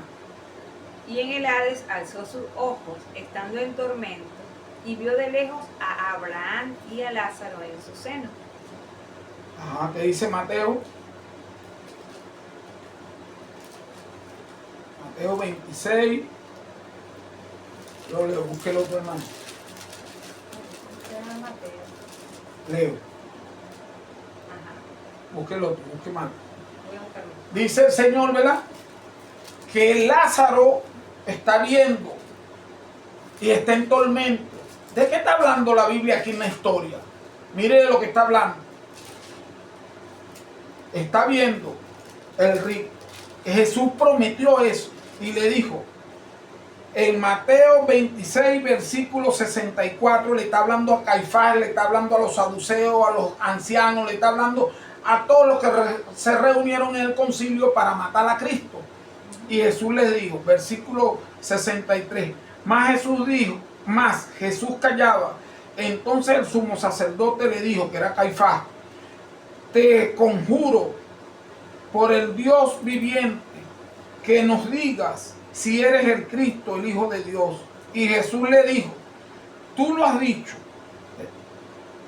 Y en el Hades alzó sus ojos, estando en tormento, y vio de lejos a Abraham y a Lázaro en su seno. Ajá, ¿qué dice Mateo? Mateo 26. Yo leo, busqué el otro, hermano. Leo, Ajá, busqué el otro, busqué más. voy a buscarlo. Dice el Señor, ¿verdad? Que Lázaro está viendo y está en tormento. ¿De qué está hablando la Biblia aquí en la historia? Mire de lo que está hablando. Está viendo el rico. Jesús prometió eso y le dijo, en Mateo 26, versículo 64, le está hablando a Caifás, le está hablando a los saduceos, a los ancianos, le está hablando a todos los que se reunieron en el concilio para matar a Cristo. Y Jesús les dijo, versículo 63, más Jesús callaba. Entonces el sumo sacerdote le dijo, que era Caifás, te conjuro por el Dios viviente que nos digas si eres el Cristo, el Hijo de Dios. Y Jesús le dijo, tú lo has dicho.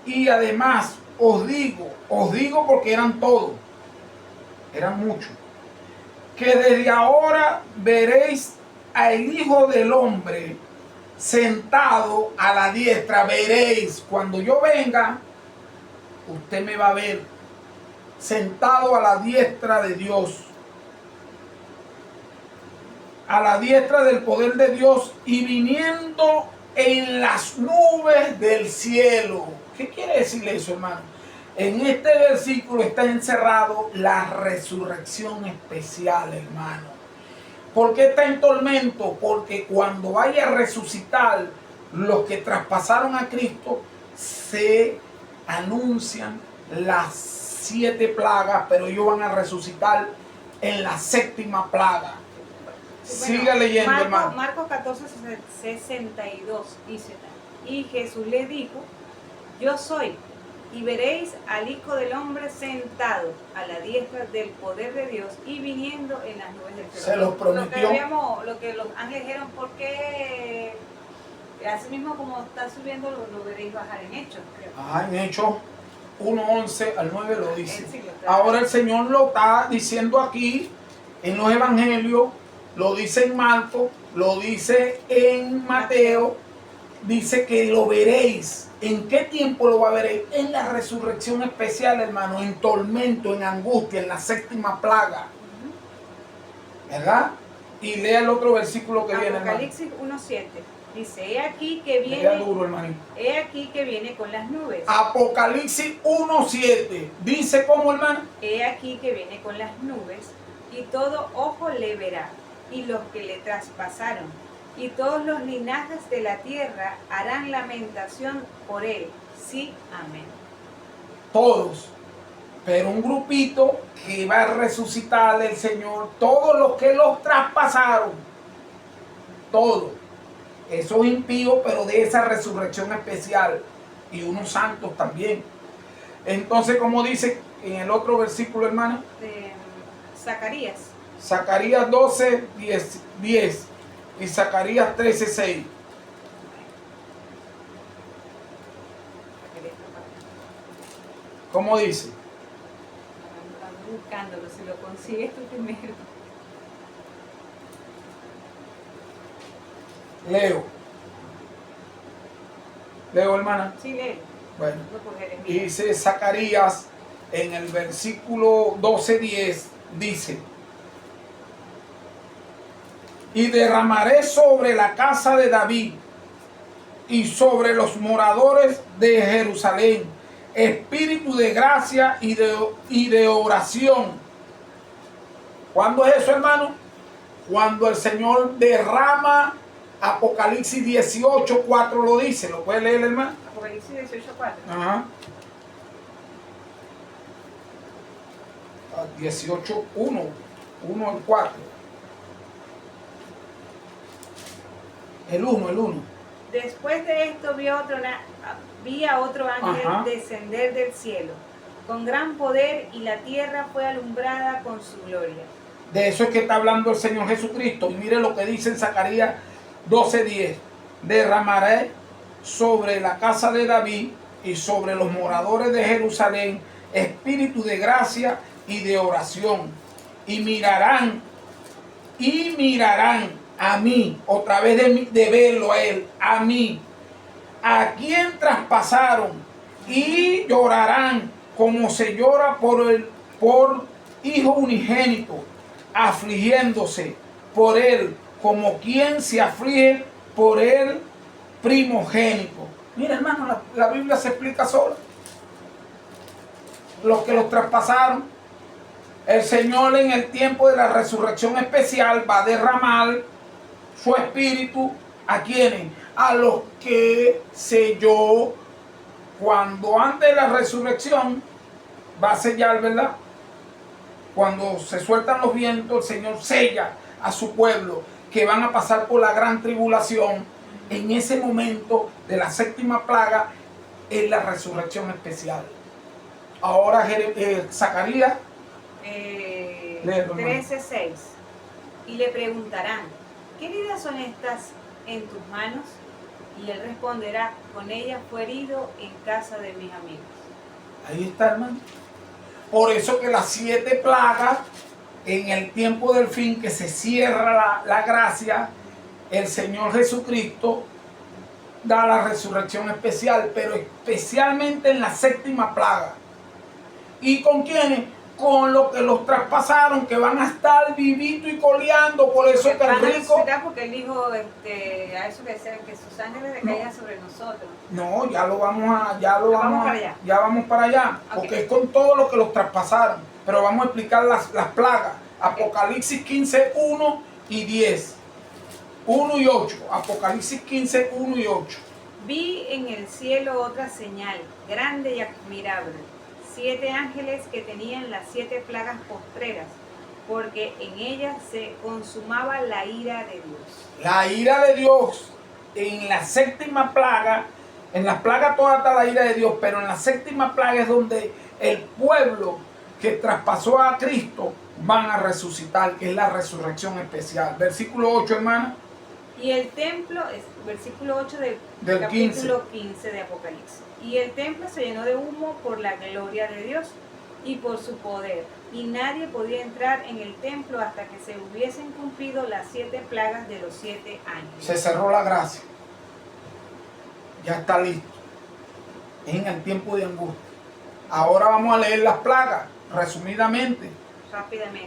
Y además os digo porque eran todos, eran muchos. que desde ahora veréis al Hijo del Hombre sentado a la diestra. Veréis, cuando yo venga, usted me va a ver sentado a la diestra de Dios, a la diestra del poder de Dios y viniendo en las nubes del cielo. ¿Qué quiere decir eso, hermano? En este versículo está encerrado la resurrección especial, hermano. ¿Por qué está en tormento? Porque cuando vaya a resucitar, los que traspasaron a Cristo, se anuncian las 7 plagas, pero ellos van a resucitar en la 7ª plaga. Siga leyendo, hermano. Marcos 14:62 dice: y Jesús les dijo: yo soy, y veréis al Hijo del Hombre sentado a la diestra del poder de Dios y viniendo en las nubes del cielo. Se los prometió. Lo que los ángeles dijeron, porque así mismo como está subiendo, lo veréis bajar en Hechos, creo. En Hechos 1:11 al 9 lo dice. Ahora el Señor lo está diciendo aquí en los evangelios, lo dice en Marcos, lo dice en Mateo, dice que lo veréis. ¿En qué tiempo lo va a ver? En la resurrección especial, hermano, en tormento, en angustia, en la 7ª plaga. ¿Verdad? Y lea el otro versículo que viene, hermano. Apocalipsis 1:7. Dice: he aquí que viene. Lea duro, hermanito. He aquí que viene con las nubes. Apocalipsis 1:7. Dice cómo, hermano. He aquí que viene con las nubes, y todo ojo le verá, y los que le traspasaron, y todos los linajes de la tierra harán lamentación por él. Sí, amén. Todos. Pero un grupito que va a resucitar el Señor, todos los que los traspasaron, todos, esos impíos, pero de esa resurrección especial, y unos santos también. Entonces, como dice en el otro versículo, hermano, De Zacarías. Zacarías 12:10 y Zacarías 13:6. ¿Cómo dice? Ando buscándolo, si lo consigues tú primero. Leo, hermana. Sí, lee. Bueno, Por Jeremías. dice Zacarías en el versículo 12:10, dice: y derramaré sobre la casa de David y sobre los moradores de Jerusalén espíritu de gracia y de oración. ¿Cuándo es eso, hermano? Cuando el Señor derrama. Apocalipsis 18:4 lo dice. ¿Lo puede leer, hermano? Apocalipsis 18:4. Ajá. 18:1, 1 al 4. El 1. Después de esto vi a otro ángel Ajá. descender del cielo con gran poder, y la tierra fue alumbrada con su gloria. De eso es que está hablando el Señor Jesucristo. Y mire lo que dice en Zacarías 12:10. Derramaré sobre la casa de David y sobre los moradores de Jerusalén espíritu de gracia y de oración. Y mirarán a mí, otra vez de verlo a él, a mí, a quien traspasaron, y llorarán como se llora por hijo unigénito, afligiéndose por él, como quien se aflige por el primogénito. Mira, hermano, la Biblia se explica sola. Los que los traspasaron, el Señor en el tiempo de la resurrección especial va a derramar su espíritu ¿a quiénes? A los que selló cuando antes de la resurrección va a sellar, ¿verdad? Cuando se sueltan los vientos, el Señor sella a su pueblo que van a pasar por la gran tribulación. En ese momento de la 7ª plaga es la resurrección especial. Ahora Zacarías 13:6. Y le preguntarán: ¿qué heridas son estas en tus manos? Y él responderá: con ellas fue herido en casa de mis amigos. Ahí está, hermano. Por eso que las 7 plagas en el tiempo del fin, que se cierra la gracia, el Señor Jesucristo da la resurrección especial, pero especialmente en la séptima plaga. ¿Y con quiénes? Con los que los traspasaron, que van a estar vivitos y coleando. Por eso que el rico... Porque él dijo a eso que decían que sus ángeles recaían sobre nosotros. No, ya vamos para allá, porque Okay. es con todo lo que los traspasaron. Pero vamos a explicar las plagas. Apocalipsis 15, 1 y 10. 1 y 8. Apocalipsis 15, 1 y 8. Vi en el cielo otra señal, grande y admirable, 7 ángeles que tenían las 7 plagas postreras, porque en ellas se consumaba la ira de Dios. La ira de Dios en la séptima plaga, en las plagas toda está la ira de Dios, pero en la séptima plaga es donde el pueblo que traspasó a Cristo van a resucitar, que es la resurrección especial. Versículo 8, hermana. Y el templo, es versículo 8 del capítulo 15 de Apocalipsis. Y el templo se llenó de humo por la gloria de Dios y por su poder. Y nadie podía entrar en el templo hasta que se hubiesen cumplido las 7 plagas de los 7 ángeles. Se cerró la gracia. Ya está listo. En el tiempo de angustia. Ahora vamos a leer las plagas, resumidamente.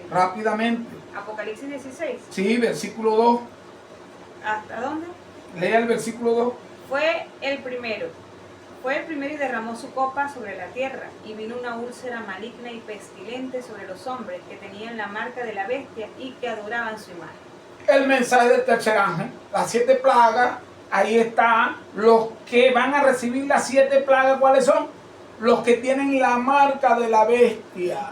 Rápidamente. Apocalipsis 16. Sí, versículo 2. ¿Hasta dónde? Lea el versículo 2. Fue el primero y derramó su copa sobre la tierra, y vino una úlcera maligna y pestilente sobre los hombres que tenían la marca de la bestia y que adoraban su imagen. El mensaje del tercer ángel, las 7 plagas, ahí están los que van a recibir las 7 plagas. ¿Cuáles son? Los que tienen la marca de la bestia.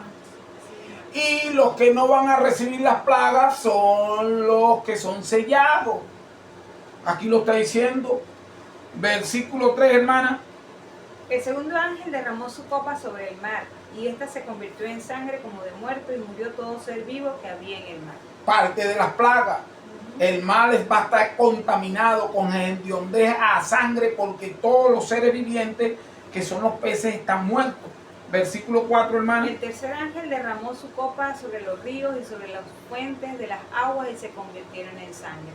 Y los que no van a recibir las plagas son los que son sellados. Aquí lo está diciendo. Versículo 3, hermana. El segundo ángel derramó su copa sobre el mar, y ésta se convirtió en sangre como de muerto, y murió todo ser vivo que había en el mar. Parte de las plagas. El mar va a estar contaminado con hediondeja a sangre, porque todos los seres vivientes, que son los peces, están muertos. Versículo 4, hermano. El tercer ángel derramó su copa sobre los ríos y sobre las fuentes de las aguas, y se convirtieron en sangre.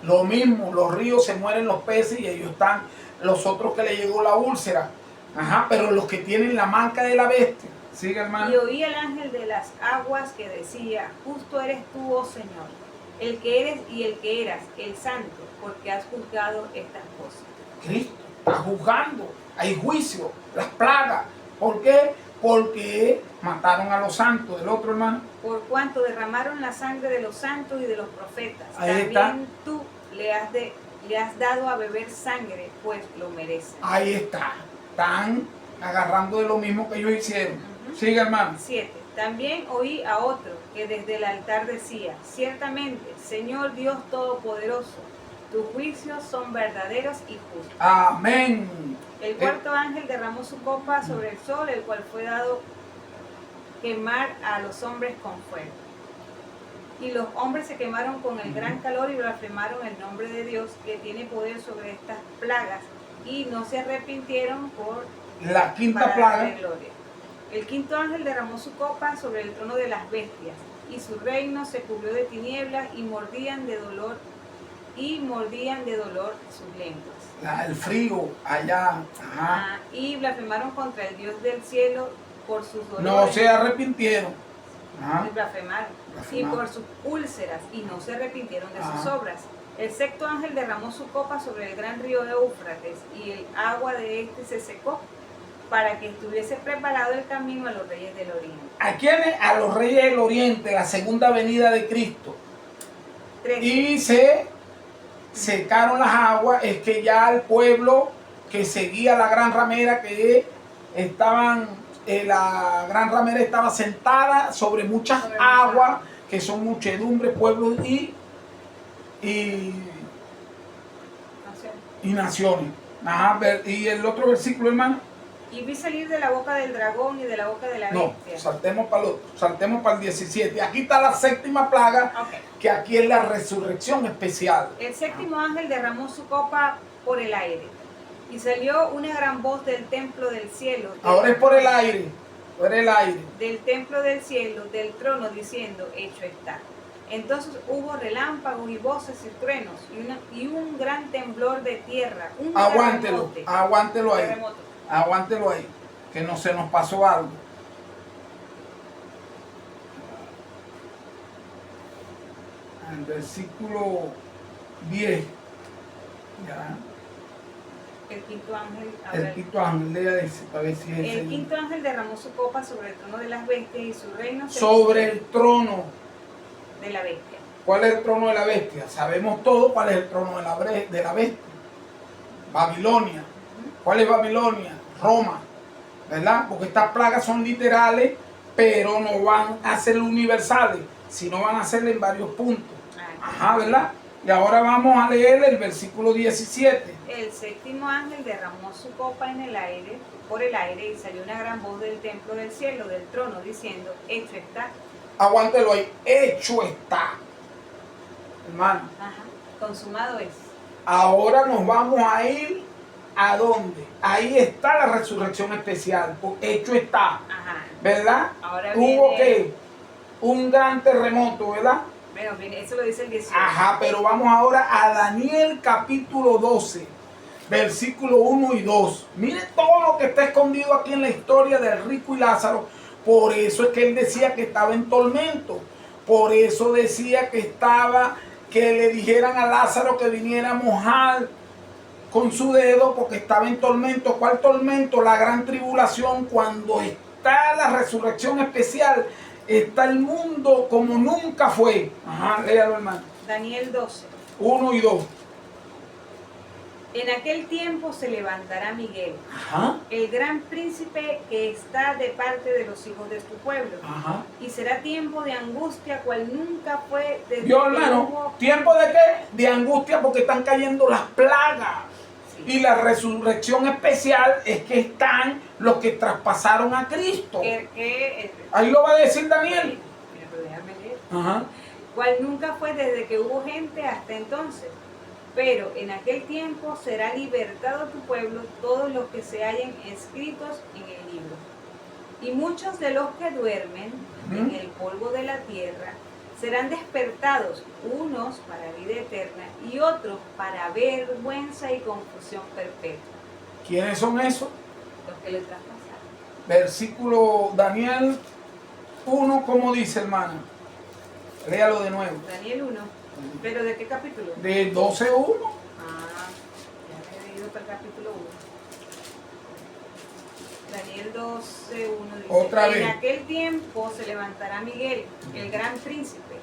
Lo mismo, los ríos se mueren los peces y ellos están, los otros que le llegó la úlcera. Ajá, pero los que tienen la marca de la bestia. Sigue, hermano. Y oí el ángel de las aguas que decía: justo eres tú, oh Señor, el que eres y el que eras, el santo, porque has juzgado estas cosas. Cristo está juzgando, hay juicio, las plagas. ¿Por qué? Porque mataron a los santos. El otro, hermano. Por cuanto derramaron la sangre de los santos y de los profetas. Ahí también está. tú le has dado a beber sangre, pues lo merece. Ahí está. Están agarrando de lo mismo que ellos hicieron. Sigue, hermano. 7. También oí a otro que desde el altar decía: ciertamente, Señor Dios Todopoderoso, tus juicios son verdaderos y justos. Amén. El cuarto ángel derramó su copa sobre el sol, el cual fue dado quemar a los hombres con fuego. Y los hombres se quemaron con el gran calor y blasfemaron el nombre de Dios, que tiene poder sobre estas plagas, y no se arrepintieron por la quinta para plaga. darle gloria. El quinto ángel derramó su copa sobre el trono de las bestias, y su reino se cubrió de tinieblas, y mordían de dolor sus lenguas. El frío allá. Ajá. Y blasfemaron contra el Dios del cielo por sus dolores. No se arrepintieron. Ajá. Y blasfemaron. Y por sus úlceras, y no se arrepintieron de sus obras. El sexto ángel derramó su copa sobre el gran río Éufrates, y el agua de este se secó, para que estuviese preparado el camino a los reyes del oriente. ¿A quiénes? A los reyes del oriente, la segunda venida de Cristo. 13. Y se secaron las aguas. Es que ya el pueblo que seguía la gran ramera, que la gran ramera estaba sentada sobre muchas aguas, que son muchedumbres, pueblos y naciones. Ajá. Y el otro versículo, hermano. Y vi salir de la boca del dragón y de la boca de la bestia. No, saltemos para el 17. Aquí está la séptima plaga, que aquí es la resurrección especial. El séptimo ángel derramó su copa por el aire, y salió una gran voz del templo del cielo. Ahora es por el aire. fuera el aire, del templo del cielo, del trono, diciendo, hecho está. Entonces hubo relámpagos y voces y truenos y un gran temblor de tierra, un aguántelo, terremoto. aguántelo ahí, Terremoto. aguántelo ahí, que no se nos pasó algo. El versículo 10, ya, El quinto ángel el quinto ángel, lea ese, para ver si es El ese. quinto ángel derramó su copa sobre el trono de las bestias y su reino Sobre el trono. de la bestia. ¿Cuál es el trono de la bestia? Sabemos todo cuál es el trono de la bestia. Babilonia. ¿Cuál es Babilonia? Roma. ¿Verdad? Porque estas plagas son literales, pero no van a ser universales, sino van a ser en varios puntos. Ajá, ¿verdad? Y ahora vamos a leer el versículo 17. El séptimo ángel derramó su copa en el aire, por el aire, y salió una gran voz del templo del cielo, del trono, diciendo, hecho está. Aguántelo ahí, hecho está. Hermano. Ajá, consumado es. Ahora nos vamos a ir ¿a dónde? Ahí está la resurrección especial, hecho está. Ajá. ¿Verdad? Ahora Hubo viene... que un gran terremoto, ¿verdad? Bueno, eso lo dice el 18. Ajá, pero vamos ahora a Daniel capítulo 12, versículo 1 y 2. Miren todo lo que está escondido aquí en la historia del rico y Lázaro. Por eso es que él decía que estaba en tormento. Por eso decía que le dijeran a Lázaro que viniera a mojar con su dedo porque estaba en tormento. ¿Cuál tormento? La gran tribulación, cuando está la resurrección especial. Está el mundo como nunca fue. Ajá, léalo, hermano. Daniel 12. 1 y 2. En aquel tiempo se levantará Miguel, Ajá. el gran príncipe que está de parte de los hijos de tu pueblo. Ajá. Y será tiempo de angustia cual nunca fue desde Dios, que hermano, hubo... ¿tiempo de qué? De angustia, porque están cayendo las plagas. Sí. Y la resurrección especial es que están los que traspasaron a Cristo. Ahí lo va a decir Daniel. Mira, pero déjame leer. Ajá. Cual nunca fue desde que hubo gente hasta entonces. Pero en aquel tiempo será libertado tu pueblo todos los que se hallen escritos en el libro. Y muchos de los que duermen en el polvo de la tierra serán despertados, unos para vida eterna y otros para vergüenza y confusión perpetua. ¿Quiénes son esos? Los que le traspasaron. Versículo Daniel 1, ¿cómo dice, hermana? Léalo de nuevo. Daniel 1. ¿Pero de qué capítulo? De 12.1. Ya me he leído para el capítulo 1. Daniel 12.1 dice, Otra vez. En aquel tiempo se levantará Miguel, el gran príncipe,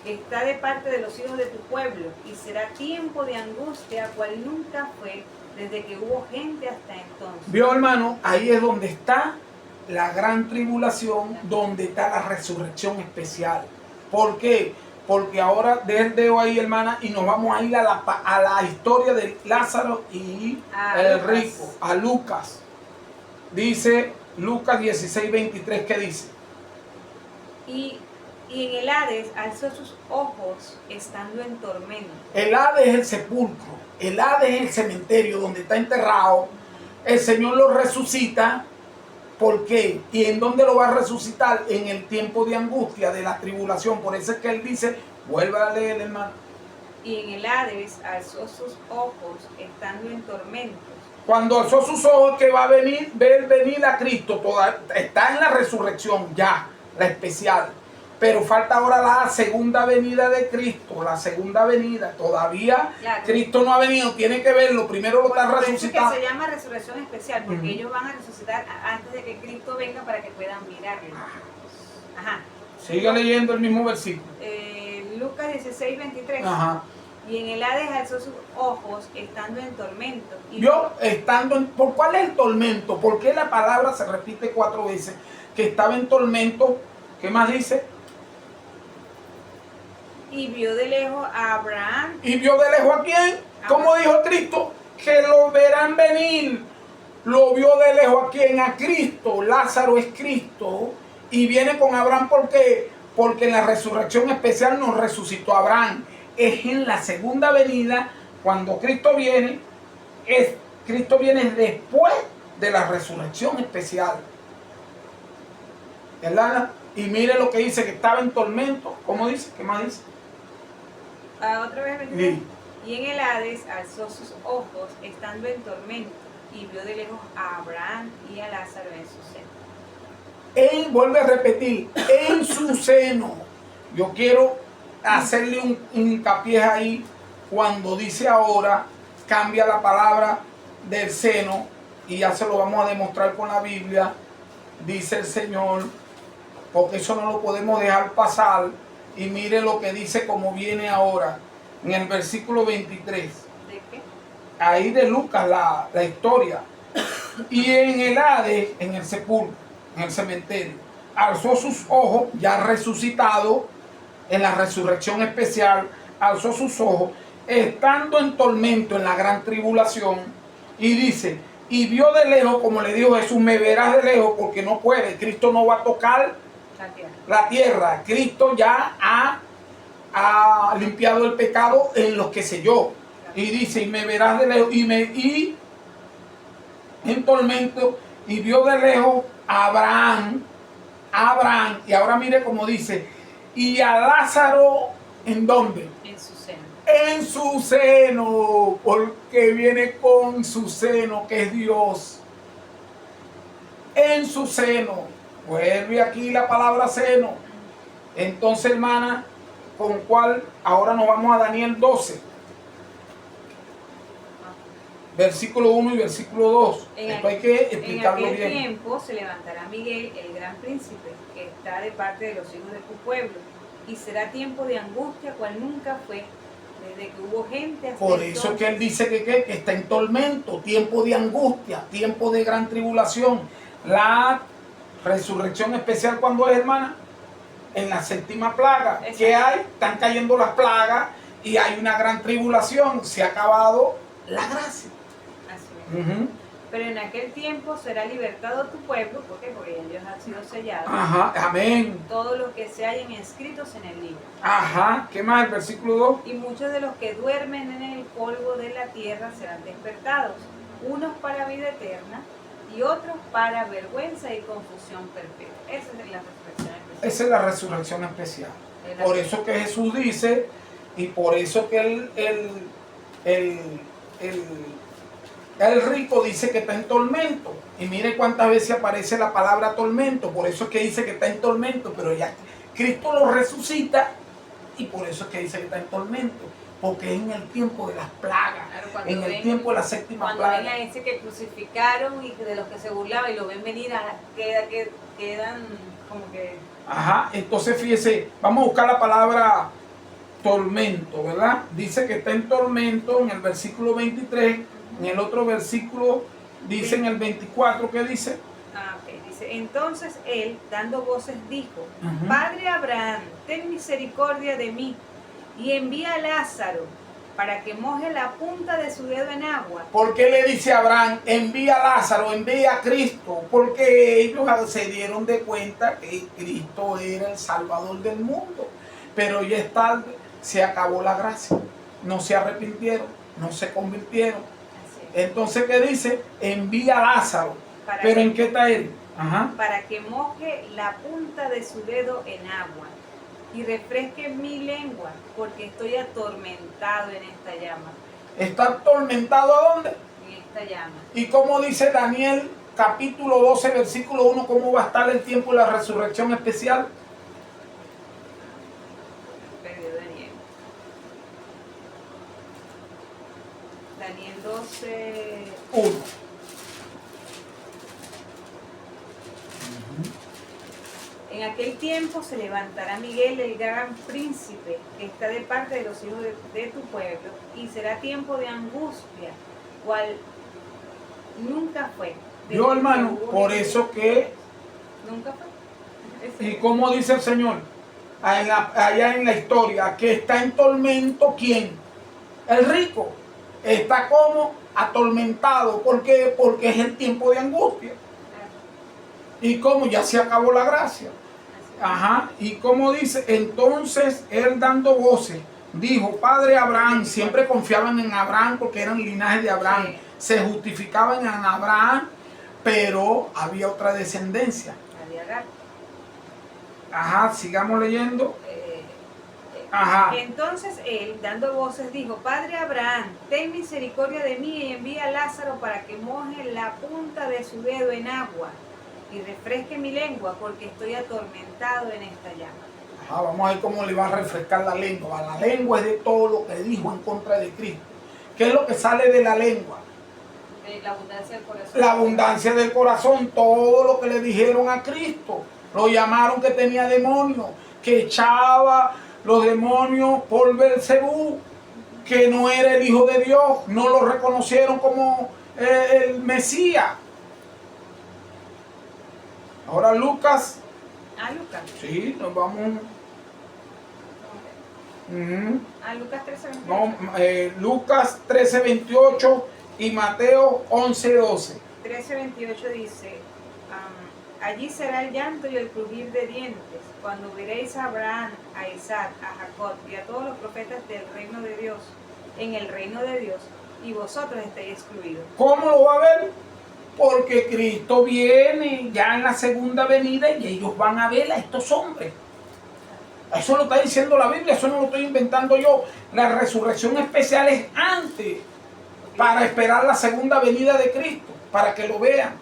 que está de parte de los hijos de tu pueblo, y será tiempo de angustia cual nunca fue desde que hubo gente hasta entonces. Vio, hermano, ahí es donde está la gran tribulación, donde está la resurrección especial. ¿Por qué? Porque ahora deja el dedo ahí, hermana, y nos vamos a ir a la historia de Lázaro y el rico, a Lucas. Dice Lucas 16:23, ¿qué dice? Y en el Hades alzó sus ojos estando en tormento. El Hades es el sepulcro, el Hades es el cementerio donde está enterrado. El Señor lo resucita. ¿Por qué? ¿Y en dónde lo va a resucitar? En el tiempo de angustia, de la tribulación. Por eso es que él dice, vuelva a leer, hermano. Y en el Hades alzó sus ojos estando en tormentos. Cuando alzó sus ojos que va a venir, ver venir a Cristo, está en la resurrección ya, la especial. Pero falta ahora la segunda venida de Cristo, la segunda venida. Todavía claro. Cristo no ha venido, tiene que verlo. Primero lo está resucitando. Que se llama resurrección especial, porque ellos van a resucitar antes de que Cristo venga para que puedan mirarlo. Ajá. Siga leyendo el mismo versículo. Lucas 16:23. Ajá. Y en el Hades alzó sus ojos estando en tormento. Yo estando en... ¿Por cuál es el tormento? ¿Por qué la palabra se repite 4 veces? Que estaba en tormento. ¿Qué más dice? Y vio de lejos a Abraham. ¿Y vio de lejos a quién? ¿Cómo dijo Cristo? Que lo verán venir. Lo vio de lejos a quién? A Cristo. Lázaro es Cristo. Y viene con Abraham, ¿por qué? Porque en la resurrección especial nos resucitó Abraham. Es en la segunda venida, cuando Cristo viene, Cristo viene después de la resurrección especial. ¿verdad? Y mire lo que dice, que estaba en tormento. ¿Cómo dice? ¿Qué más dice? Otra vez, 23. Sí. Y en el Hades alzó sus ojos, estando en tormento, y vio de lejos a Abraham y a Lázaro en su seno. Vuelve a repetir, en su seno. Yo quiero hacerle un hincapié ahí cuando dice ahora, cambia la palabra del seno, y ya se lo vamos a demostrar con la Biblia. Dice el Señor, porque eso no lo podemos dejar pasar. Y mire lo que dice como viene ahora, en el versículo 23. ¿De qué? Ahí de Lucas la historia. Y en el Hades, en el sepulcro, en el cementerio, alzó sus ojos, ya resucitado, en la resurrección especial, alzó sus ojos, estando en tormento en la gran tribulación, y dice, y vio de lejos, como le dijo Jesús, me verás de lejos, porque no puede, Cristo no va a tocar la tierra. Cristo ya ha limpiado el pecado en los que selló. Y dice, y me verás de lejos, y en tormento, y vio de lejos a Abraham, y ahora mire cómo dice, y a Lázaro, ¿en dónde? En su seno. En su seno, porque viene con su seno, que es Dios. En su seno, vuelve aquí la palabra seno. Entonces, hermana, ¿con cuál? Ahora nos vamos a Daniel 12. Versículo 1 y versículo 2. Esto hay que explicarlo bien. En aquel tiempo se levantará Miguel, el gran príncipe, que está de parte de los hijos de tu pueblo, y será tiempo de angustia cual nunca fue, desde que hubo gente hasta por eso que él dice que está en tormento, tiempo de angustia, tiempo de gran tribulación. La resurrección especial, ¿cuándo es, hermana? En la séptima plaga. Exacto. ¿Qué hay? Están cayendo las plagas y hay una gran tribulación. Se ha acabado la gracia. Pero en aquel tiempo será libertado tu pueblo, porque ellos han sido sellados. Ajá, amén. Todos los que se hayan inscritos en el libro. Ajá, ¿qué más? El versículo 2. Y muchos de los que duermen en el polvo de la tierra serán despertados, unos para vida eterna y otros para vergüenza y confusión perpetua. Esa es la resurrección especial. Esa es la resurrección especial. Por eso que Jesús dice, y por eso que el rico dice que está en tormento. Y mire cuántas veces aparece la palabra tormento. Por eso es que dice que está en tormento. Pero ya Cristo lo resucita. Y por eso es que dice que está en tormento. Porque es en el tiempo de las plagas. Claro, en el tiempo de la séptima plaga. Cuando ven a ese que crucificaron y de los que se burlaban y lo ven venir, quedan como que... Ajá, entonces fíjese, vamos a buscar la palabra tormento, ¿verdad? Dice que está en tormento en el versículo 23. En el otro versículo dice en el 24, ¿qué dice? Dice, entonces él, dando voces, dijo, Padre Abraham, ten misericordia de mí y envía a Lázaro para que moje la punta de su dedo en agua. ¿Por qué le dice a Abraham, envía a Lázaro, envía a Cristo? Porque ellos se dieron de cuenta que Cristo era el Salvador del mundo. Pero ya es tarde, se acabó la gracia. No se arrepintieron, no se convirtieron. Entonces, ¿qué dice? Envía a Lázaro. ¿Pero en qué está él? Ajá. Para que moje la punta de su dedo en agua y refresque mi lengua, porque estoy atormentado en esta llama. ¿Está atormentado a dónde? En esta llama. ¿Y cómo dice Daniel, capítulo 12, versículo 1, cómo va a estar el tiempo de la resurrección especial? Daniel 12, 1. En aquel tiempo se levantará Miguel, el gran príncipe, que está de parte de los hijos de tu pueblo, y será tiempo de angustia, cual nunca fue. Yo, hermano, por eso que... Nunca fue. ¿Y cómo dice el Señor? Allá en la historia, que está en tormento, ¿quién? El rico. Está como atormentado. ¿Por qué? Porque es el tiempo de angustia. Y como ya se acabó la gracia. Ajá. Y como dice, entonces él dando voces, dijo, Padre Abraham, siempre confiaban en Abraham porque eran linajes de Abraham. Se justificaban en Abraham, pero había otra descendencia. Ajá, sigamos leyendo. Ajá. Entonces él, dando voces, dijo: Padre Abraham, ten misericordia de mí y envía a Lázaro para que moje la punta de su dedo en agua y refresque mi lengua, porque estoy atormentado en esta llama. Ajá, vamos a ver cómo le va a refrescar la lengua. La lengua es de todo lo que dijo en contra de Cristo. ¿Qué es lo que sale de la lengua? La abundancia del corazón. La abundancia del corazón, todo lo que le dijeron a Cristo. Lo llamaron que tenía demonios, que echaba los demonios por Belcebú, que no era el Hijo de Dios, no lo reconocieron como el Mesías. Ahora Lucas. Lucas. Sí, nos vamos. Lucas 13:28. No, Lucas 13:28 y Mateo 11:12. 13:28 dice: allí será el llanto y el crujir de dientes, cuando veréis a Abraham, a Isaac, a Jacob y a todos los profetas del reino de Dios, en el reino de Dios, y vosotros estáis excluidos. ¿Cómo lo va a ver? Porque Cristo viene ya en la segunda venida y ellos van a ver a estos hombres. Eso lo está diciendo la Biblia, eso no lo estoy inventando yo. La resurrección especial es antes, para esperar la segunda venida de Cristo, para que lo vean.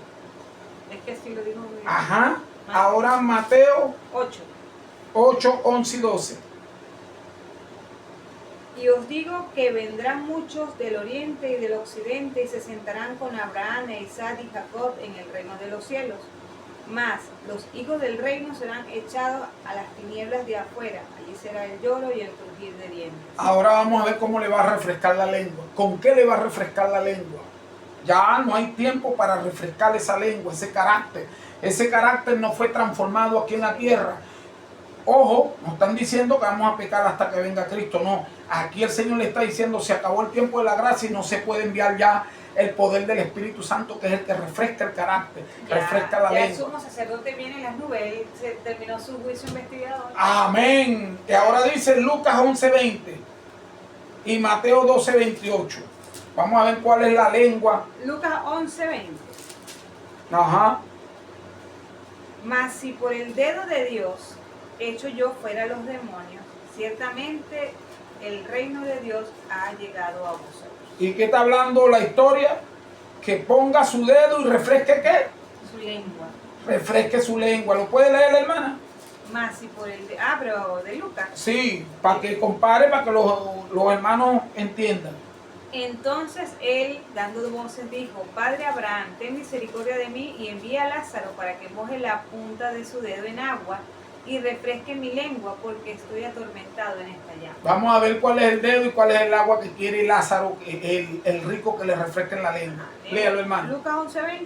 Es que así lo dijo. Ajá. Ahora Mateo 8, 11 y 12. Y os digo que vendrán muchos del oriente y del occidente y se sentarán con Abraham, Isaac y Jacob en el reino de los cielos. Mas los hijos del reino serán echados a las tinieblas de afuera. Allí será el lloro y el crujir de dientes. Ahora vamos a ver cómo le va a refrescar la lengua. ¿Con qué le va a refrescar la lengua? Ya no hay tiempo para refrescar esa lengua, ese carácter. Ese carácter no fue transformado aquí en la tierra. Ojo, no están diciendo que vamos a pecar hasta que venga Cristo, no. Aquí el Señor le está diciendo: se acabó el tiempo de la gracia y no se puede enviar ya el poder del Espíritu Santo, que es el que refresca el carácter, refresca la lengua. El sumo sacerdote viene en las nubes, él se terminó su juicio investigador. Amén. Y ahora dice Lucas 11:20 y Mateo 12:28. Vamos a ver cuál es la lengua. Lucas 11:20. Ajá. Mas si por el dedo de Dios hecho yo fuera los demonios, ciertamente el reino de Dios ha llegado a vosotros. ¿Y qué está hablando la historia? Que ponga su dedo y refresque ¿qué? Su lengua. Refresque su lengua. ¿Lo puede leer, hermana? Más si por el pero de Lucas. Sí, para que compare, para que los hermanos entiendan. Entonces él, dando voces, dijo: Padre Abraham, ten misericordia de mí y envía a Lázaro para que moje la punta de su dedo en agua y refresque mi lengua, porque estoy atormentado en esta llama. Vamos a ver cuál es el dedo y cuál es el agua que quiere Lázaro, el rico, que le refresque en la lengua. Léalo, hermano. Lucas 11:20.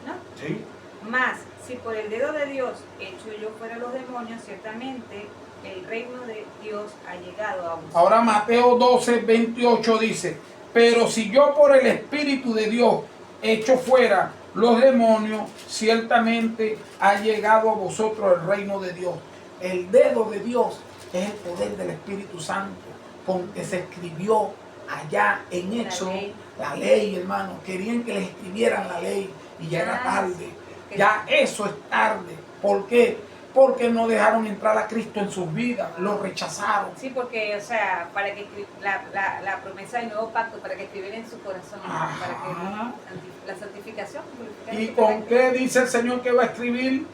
¿No? Sí. Mas, si por el dedo de Dios hecho yo fuera los demonios, ciertamente el reino de Dios ha llegado a vosotros. Ahora Mateo 12:28 dice: pero si yo por el Espíritu de Dios echo fuera los demonios, ciertamente ha llegado a vosotros el reino de Dios. El dedo de Dios es el poder del Espíritu Santo, con que se escribió allá en Éxodo la ley, hermano. Querían que les escribieran la ley y ya era tarde. Ya eso es tarde. ¿Por qué? Porque no dejaron entrar a Cristo en sus vidas, lo rechazaron. Sí, porque, o sea, para que la promesa del nuevo pacto, para que escribiera en su corazón, Ajá. para que la santificación. ¿Y con qué dice el Señor que va a escribir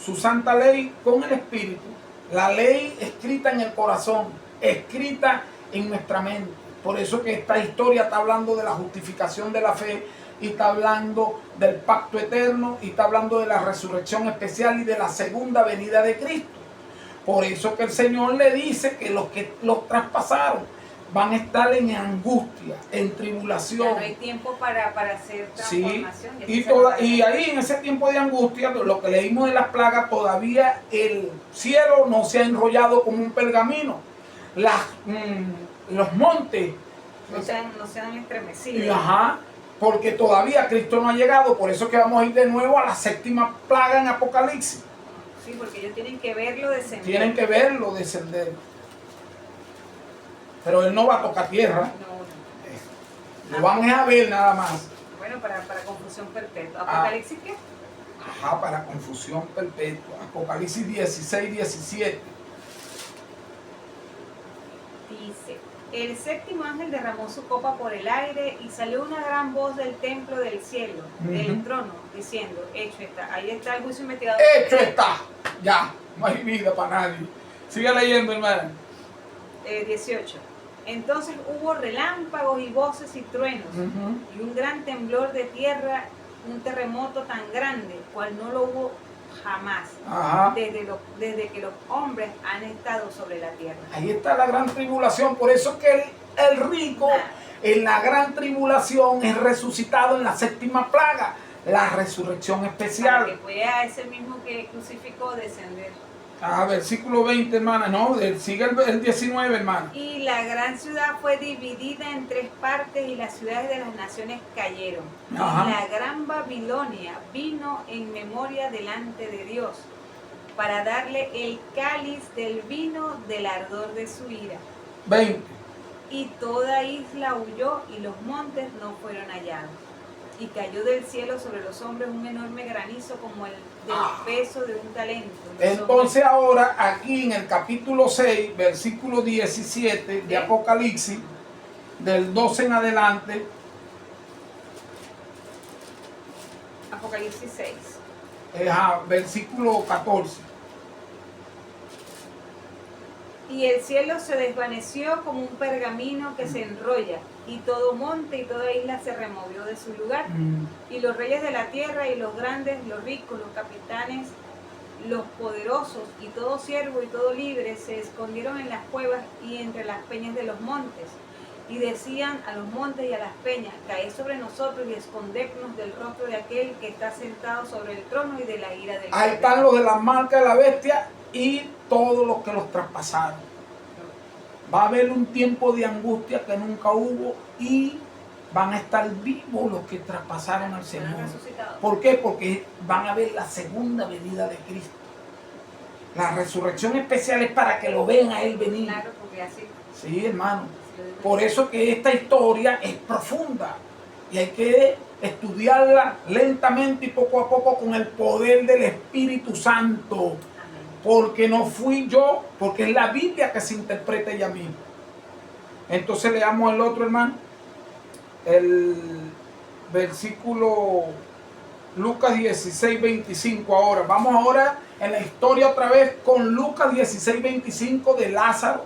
su santa ley? Con el Espíritu. La ley escrita en el corazón, escrita en nuestra mente. Por eso que esta historia está hablando de la justificación de la fe, y está hablando del pacto eterno, y está hablando de la resurrección especial y de la segunda venida de Cristo. Por eso que el Señor le dice que los traspasaron van a estar en angustia, en tribulación. Ya no hay tiempo para hacer transformación. Sí. Y ahí en ese tiempo de angustia, lo que leímos de las plagas, todavía el cielo no se ha enrollado como un pergamino. Los montes no se han estremecido. Ajá. Porque todavía Cristo no ha llegado. Por eso que vamos a ir de nuevo a la séptima plaga en Apocalipsis. Sí, porque ellos tienen que verlo descender. Tienen que verlo descender. Pero Él no va a tocar tierra. No. Lo van a ver nada más. Bueno, para confusión perpetua. ¿Apocalipsis qué? Ajá, para confusión perpetua. Apocalipsis 16, 17. Dice, el séptimo ángel derramó su copa por el aire y salió una gran voz del templo del cielo, del trono, diciendo, hecho está. Ahí está el juicio investigador. Hecho está. Ya, no hay vida para nadie. Sigue leyendo, hermano. 18. Entonces hubo relámpagos y voces y truenos, y un gran temblor de tierra, un terremoto tan grande, cual no lo hubo jamás, desde que los hombres han estado sobre la tierra. Ahí está la gran tribulación, por eso que el rico en la gran tribulación es resucitado en la séptima plaga, la resurrección especial. Para que pueda ese mismo que crucificó descender. Versículo 20, hermana, no, sigue el 19, hermana. Y la gran ciudad fue dividida en 3 partes y las ciudades de las naciones cayeron. Ajá. Y la gran Babilonia vino en memoria delante de Dios para darle el cáliz del vino del ardor de su ira. 20. Y toda isla huyó y los montes no fueron hallados. Y cayó del cielo sobre los hombres un enorme granizo como el del peso de un talento. Entonces ahora aquí en el capítulo 6, versículo 17 de Apocalipsis, del 12 en adelante. Apocalipsis 6. Versículo 14. Y el cielo se desvaneció como un pergamino que se enrolla, y todo monte y toda isla se removió de su lugar. Y los reyes de la tierra y los grandes, los ricos, los capitanes, los poderosos y todo siervo y todo libre se escondieron en las cuevas y entre las peñas de los montes. Y decían a los montes y a las peñas, caed sobre nosotros y escondednos del rostro de aquel que está sentado sobre el trono y de la ira del Ahí están los de la marca de la bestia y todos los que los traspasaron. Va a haber un tiempo de angustia que nunca hubo y van a estar vivos los que traspasaron al Señor. ¿Por qué? Porque van a ver la segunda venida de Cristo. La resurrección especial es para que lo vean a Él venir. Claro, porque así. Sí, hermano. Por eso que esta historia es profunda y hay que estudiarla lentamente y poco a poco con el poder del Espíritu Santo. Porque no fui yo, porque es la Biblia que se interpreta ella misma. Entonces leamos el otro, hermano. El versículo Lucas 16, 25 ahora. Vamos ahora en la historia otra vez con Lucas 16, 25 de Lázaro.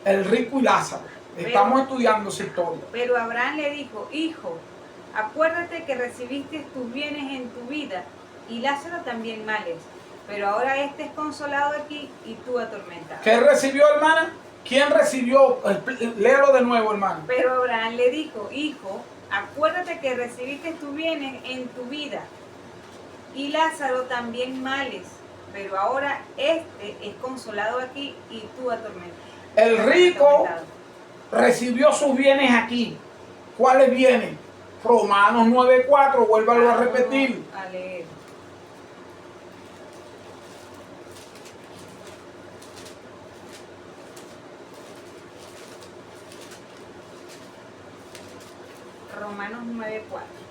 El rico y Lázaro. Estamos estudiando esa historia. Pero Abraham le dijo, hijo, acuérdate que recibiste tus bienes en tu vida y Lázaro también males. Pero ahora este es consolado aquí y tú atormentado. ¿Qué recibió, hermana? ¿Quién recibió? Léalo de nuevo, hermano. Pero Abraham le dijo, hijo, acuérdate que recibiste tus bienes en tu vida y Lázaro también males. Pero ahora este es consolado aquí y tú atormentado. El rico recibió sus bienes aquí. ¿Cuáles bienes? Romanos 9:4, vuélvalo a repetir. A leer. Romanos 9:4.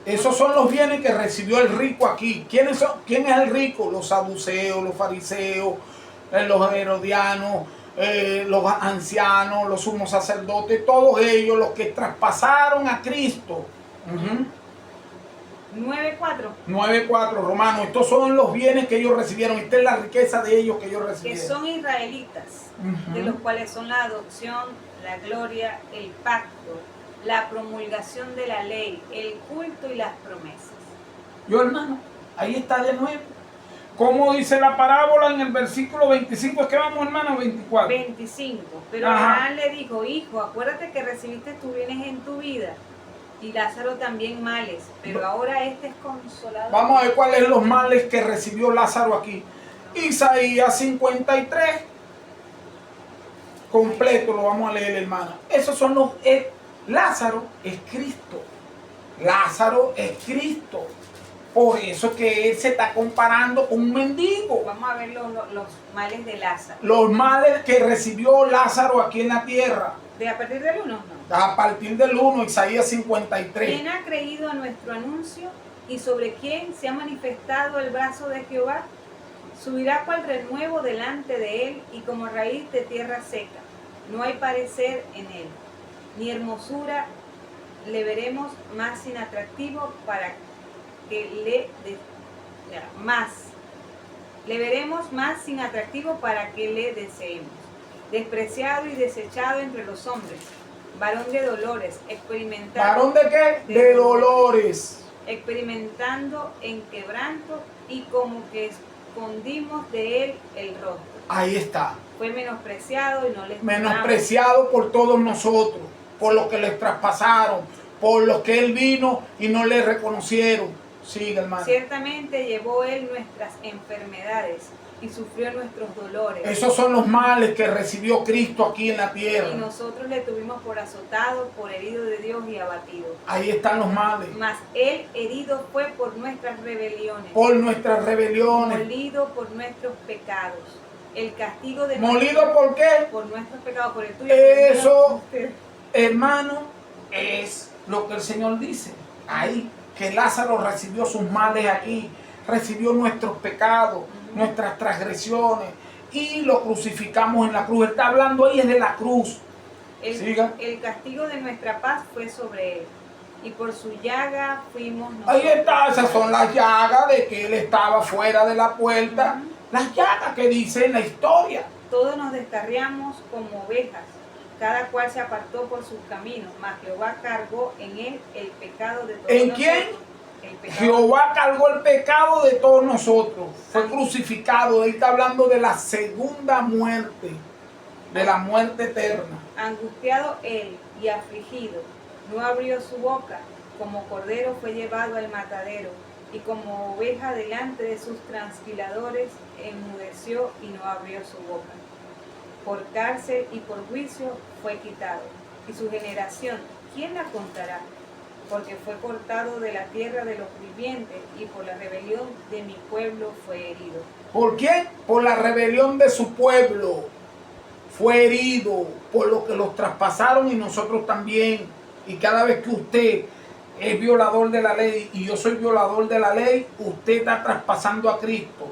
Esos son los bienes que recibió el rico aquí. ¿Quiénes son? ¿Quién es el rico? Los saduceos, los fariseos, los herodianos, los ancianos, los sumos sacerdotes, todos ellos, los que traspasaron a Cristo. 9:4. 9:4, Romanos. Estos son los bienes que ellos recibieron. Esta es la riqueza de ellos que ellos recibieron. Que son israelitas, de los cuales son la adopción, la gloria, el pacto, la promulgación de la ley, el culto y las promesas. Yo, hermano, ahí está de nuevo. ¿Cómo dice la parábola en el versículo 25? Es que vamos, hermano, 24. 25. Pero Abraham le dijo, hijo, acuérdate que recibiste tus bienes en tu vida y Lázaro también males, pero ahora este es consolado. Vamos a ver cuáles son los males que recibió Lázaro aquí. Isaías 53. Completo lo vamos a leer, hermano. Esos son los... Lázaro es Cristo. Lázaro es Cristo. Por eso que él se está comparando con un mendigo. Vamos a ver los males de Lázaro. Los males que recibió Lázaro aquí en la tierra. ¿De a partir del 1? No. A partir del 1, Isaías 53. ¿Quién ha creído a nuestro anuncio? ¿Y sobre quién se ha manifestado el brazo de Jehová? Subirá cual renuevo delante de él y como raíz de tierra seca. No hay parecer en él, ni hermosura le veremos más sin atractivo para que le veremos más sin atractivo para que le deseemos. Despreciado y desechado entre los hombres, varón de dolores, experimentando. ¿Varón de qué? De dolores. Experimentando en quebranto y como que escondimos de él el rostro. Ahí está. Fue menospreciado y no les menospreciado por todos nosotros, por los que les traspasaron, por los que él vino y no le reconocieron. Sigue, hermano. Ciertamente llevó él nuestras enfermedades y sufrió nuestros dolores. Esos son los males que recibió Cristo aquí en la tierra. Y nosotros le tuvimos por azotado, por herido de Dios y abatido. Ahí están los males. Mas él herido fue por nuestras rebeliones. Por nuestras rebeliones. Molido por nuestros pecados. El castigo de ¿Molido por qué? Por nuestros pecados, por el tuyo. Eso, hermano, es lo que el Señor dice. Ahí, que Lázaro recibió sus males aquí, recibió nuestros pecados, nuestras transgresiones, y lo crucificamos en la cruz. Él está hablando ahí es de la cruz. El castigo de nuestra paz fue sobre él, y por su llaga fuimos nosotros. Ahí está, esas son las llagas de que él estaba fuera de la puerta. Las llagas que dice en la historia. Todos nos descarriamos como ovejas, cada cual se apartó por sus caminos, mas Jehová cargó en él el pecado de todos. ¿En quién? Jehová cargó el pecado de todos nosotros. Fue crucificado. Él está hablando de la segunda muerte, de la muerte eterna. Angustiado él y afligido, no abrió su boca, como cordero fue llevado al matadero, y como oveja delante de sus transquiladores, enmudeció y no abrió su boca. Por cárcel y por juicio fue quitado. Y su generación, ¿quién la contará? Porque fue cortado de la tierra de los vivientes, y por la rebelión de mi pueblo fue herido. ¿Por qué? Por la rebelión de su pueblo. Fue herido, por lo que los traspasaron y nosotros también. Y cada vez que usted es violador de la ley y yo soy violador de la ley, usted está traspasando a Cristo.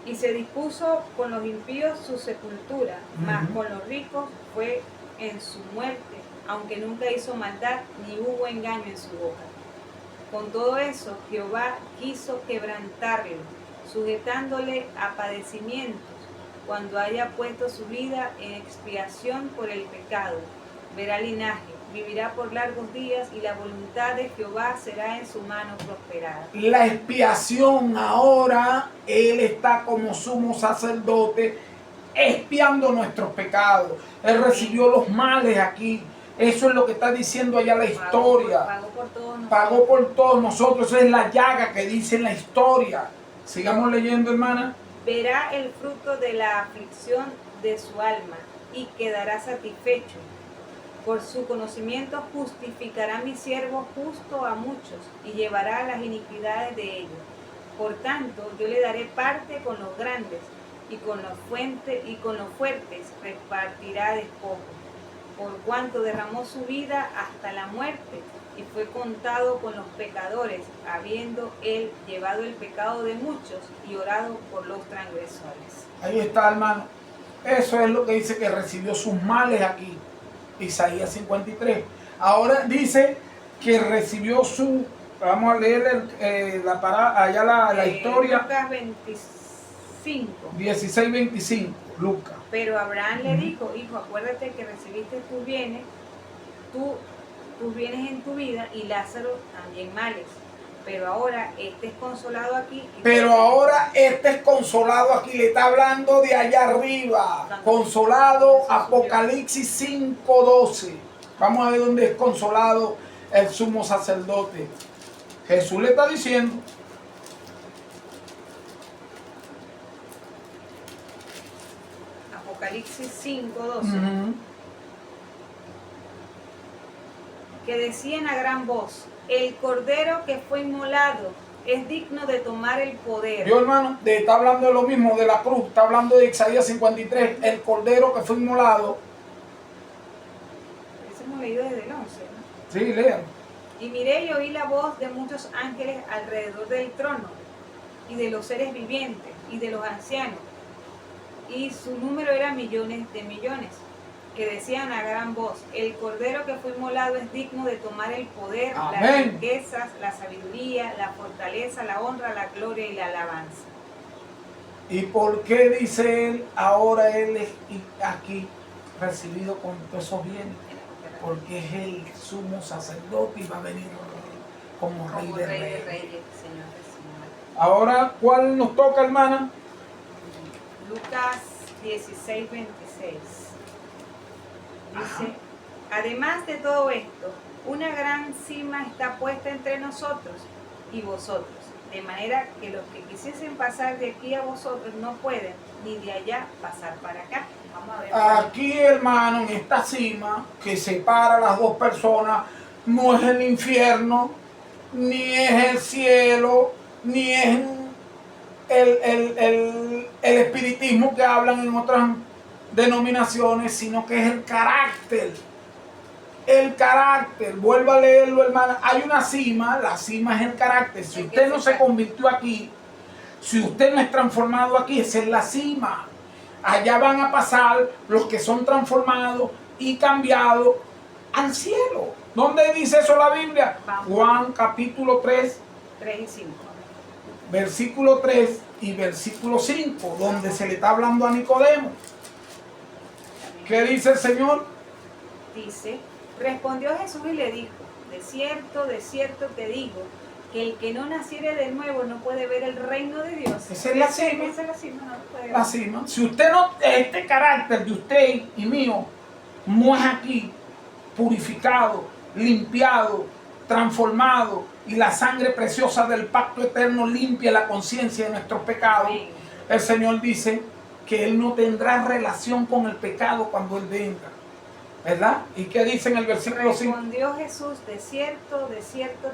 Y se dispuso con los impíos su sepultura, mas con los ricos fue en su muerte, aunque nunca hizo maldad ni hubo engaño en su boca. Con todo eso Jehová quiso quebrantarlo, sujetándole a padecimientos, cuando haya puesto su vida en expiación por el pecado. Verá linaje, vivirá por largos días, y la voluntad de Jehová será en su mano prosperada. La expiación ahora, Él está como sumo sacerdote, expiando nuestros pecados. Él recibió los males aquí. Eso es lo que está diciendo allá la historia. Pagó por todos nosotros. Esa es la llaga que dice en la historia. Sigamos leyendo, hermana. Verá el fruto de la aflicción de su alma y quedará satisfecho. Por su conocimiento justificará mi siervo justo a muchos y llevará las iniquidades de ellos. Por tanto, yo le daré parte con los grandes, y con los fuertes repartirá despojo. Por cuanto derramó su vida hasta la muerte y fue contado con los pecadores, habiendo él llevado el pecado de muchos y orado por los transgresores. Ahí está, hermano. Eso es lo que dice que recibió sus males aquí. Isaías 53. Ahora dice que recibió su... Vamos a leer la historia. Lucas 25. 16-25. Lucas. Pero Abraham le dijo: hijo, acuérdate que recibiste tus bienes en tu vida, y Lázaro también males. Pero ahora este es consolado aquí. Le está hablando de allá arriba. Consolado, Apocalipsis 5:12. Vamos a ver dónde es consolado el sumo sacerdote. Jesús le está diciendo. Apocalipsis 5:12. Que decían a gran voz: el cordero que fue inmolado es digno de tomar el poder. Yo, hermano, está hablando de lo mismo, de la cruz. Está hablando de Isaías 53, el cordero que fue inmolado. Eso hemos leído desde el 11, ¿no? Sí, lean. Y miré y oí la voz de muchos ángeles alrededor del trono, y de los seres vivientes, y de los ancianos, y su número era millones de millones, que decían a gran voz: el Cordero que fue inmolado es digno de tomar el poder, Amén. las riquezas, la sabiduría, la fortaleza, la honra, la gloria y la alabanza. ¿Y por qué dice él, ahora él es aquí recibido con todos esos bienes? Porque es el sumo sacerdote y va a venir como rey de reyes. Señor. Ahora, ¿cuál nos toca, hermana? Lucas 16, 26. Dice: además de todo esto, una gran cima está puesta entre nosotros y vosotros, de manera que los que quisiesen pasar de aquí a vosotros no pueden, ni de allá pasar para acá. Vamos a ver. Aquí, hermano, en esta cima que separa a las dos personas, no es el infierno, ni es el cielo, ni es el espiritismo que hablan en otras denominaciones, sino que es el carácter. El carácter, vuelva a leerlo, hermana. Hay una cima, la cima es el carácter. Si usted no se convirtió aquí, si usted no es transformado aquí, esa es la cima. Allá van a pasar los que son transformados y cambiados al cielo. ¿Dónde dice eso la Biblia? Juan capítulo 3, 3 y 5. versículo 3 y versículo 5, donde se le está hablando a Nicodemo. ¿Qué dice el Señor? Dice: respondió Jesús y le dijo: de cierto te digo, que el que no naciere de nuevo no puede ver el reino de Dios. Esa es la cima. Esa es la cima, no lo puede ver. La cima. Si usted no, este carácter de usted y mío no es aquí purificado, limpiado, transformado, y la sangre preciosa del pacto eterno limpia la conciencia de nuestros pecados, Amén. el Señor dice que Él no tendrá relación con el pecado cuando Él venga. ¿Verdad? ¿Y qué dice en el versículo 5? Respondió Jesús: de cierto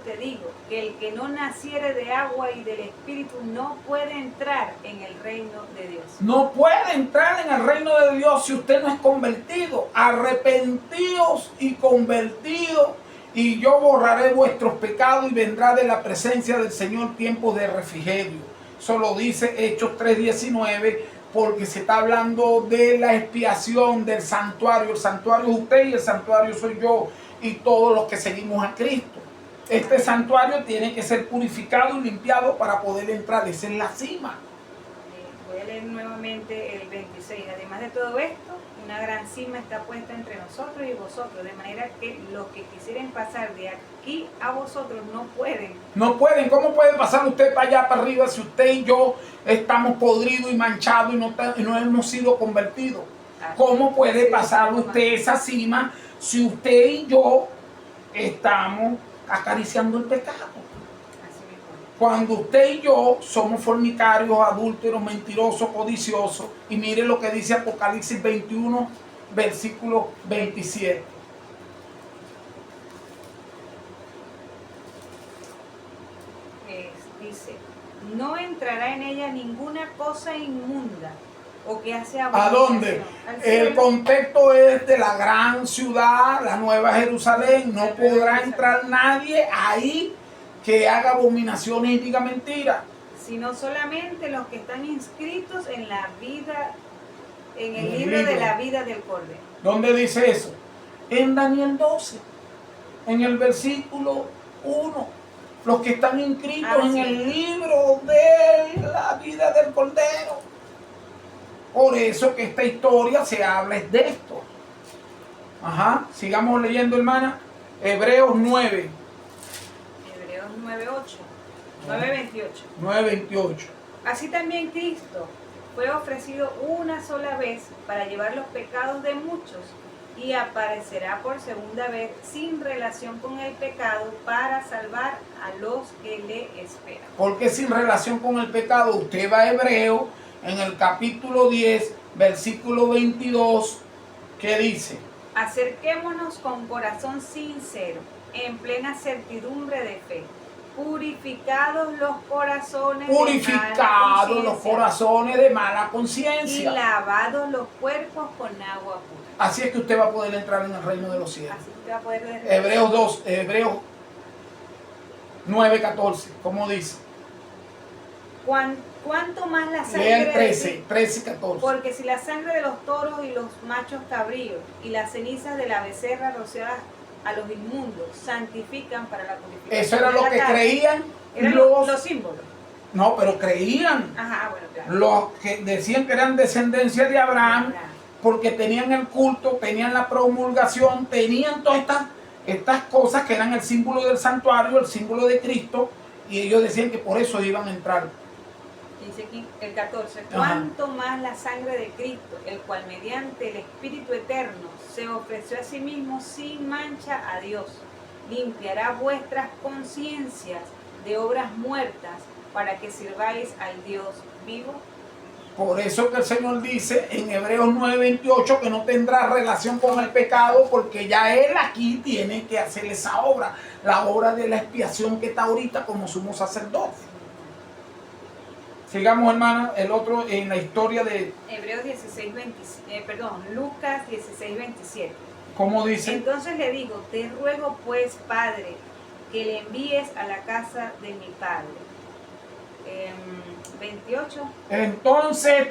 te digo, que el que no naciere de agua y del Espíritu no puede entrar en el reino de Dios. No puede entrar en el reino de Dios si usted no es convertido. Arrepentidos y convertidos, y yo borraré vuestros pecados y vendrá de la presencia del Señor tiempo de refrigerio. Eso lo dice Hechos 3:19. Porque se está hablando de la expiación del santuario. El santuario es usted y el santuario soy yo y todos los que seguimos a Cristo. Este santuario tiene que ser purificado y limpiado para poder entrar. Esa es la cima. Voy a leer nuevamente el 26. Además de todo esto, una gran cima está puesta entre nosotros y vosotros, de manera que los que quisieren pasar de aquí a vosotros no pueden. No pueden. ¿Cómo puede pasar usted para allá, para arriba, si usted y yo estamos podridos y manchados y no hemos sido convertidos? ¿Cómo puede pasar usted esa cima si usted y yo estamos acariciando el pecado? Cuando usted y yo somos fornicarios, adúlteros, mentirosos, codiciosos. Y mire lo que dice Apocalipsis 21, versículo 27. Dice: no entrará en ella ninguna cosa inmunda o que hace ¿A abominación dónde? al El cielo. contexto es de la gran ciudad, la Nueva Jerusalén. No podrá entrar nadie ahí que haga abominaciones y diga mentiras. Sino solamente los que están inscritos en la vida, en el libro de la vida del Cordero. ¿Dónde dice eso? En Daniel 12, en el versículo 1. Los que están inscritos en el libro de la vida del Cordero. Por eso que esta historia se habla es de esto. Ajá, sigamos leyendo, hermana. Hebreos 9. Hebreos 9:8. 9:28. 9:28. Así también Cristo fue ofrecido una sola vez para llevar los pecados de muchos, y aparecerá por segunda vez sin relación con el pecado para salvar a los que le esperan. ¿Por qué sin relación con el pecado? Usted va a Hebreo en el capítulo 10, versículo 22, que dice: acerquémonos con corazón sincero, en plena certidumbre de fe, purificados los corazones de mala conciencia y lavados los cuerpos con agua pura. Así es que usted va a poder entrar en el reino de los cielos. Así usted va a poder Hebreos 2, Hebreos 9:14, ¿cómo dice? ¿Cuánto más la sangre Lea el de 13 y 14. Porque si la sangre de los toros y los machos cabríos y las cenizas de la becerra rociadas a los inmundos santifican para la purificación. Eso era de lo la que carne, creían eran los símbolos. No, pero creían. Ajá, bueno, claro. Los que decían que eran descendencia de Abraham, porque tenían el culto, tenían la promulgación, tenían todas estas cosas que eran el símbolo del santuario, el símbolo de Cristo, y ellos decían que por eso iban a entrar. Dice aquí el 14, Ajá. cuánto más la sangre de Cristo, el cual mediante el Espíritu Eterno se ofreció a sí mismo sin mancha a Dios, limpiará vuestras conciencias de obras muertas para que sirváis al Dios vivo. Por eso que el Señor dice en Hebreos 9:28 que no tendrá relación con el pecado, porque ya Él aquí tiene que hacer esa obra, la obra de la expiación que está ahorita como sumo sacerdote. Sigamos, hermana, el otro en la historia de Hebreos 16, Lucas 16:27. ¿Cómo dice? Entonces le digo, te ruego pues, Padre, que le envíes a la casa de mi Padre. 28. Entonces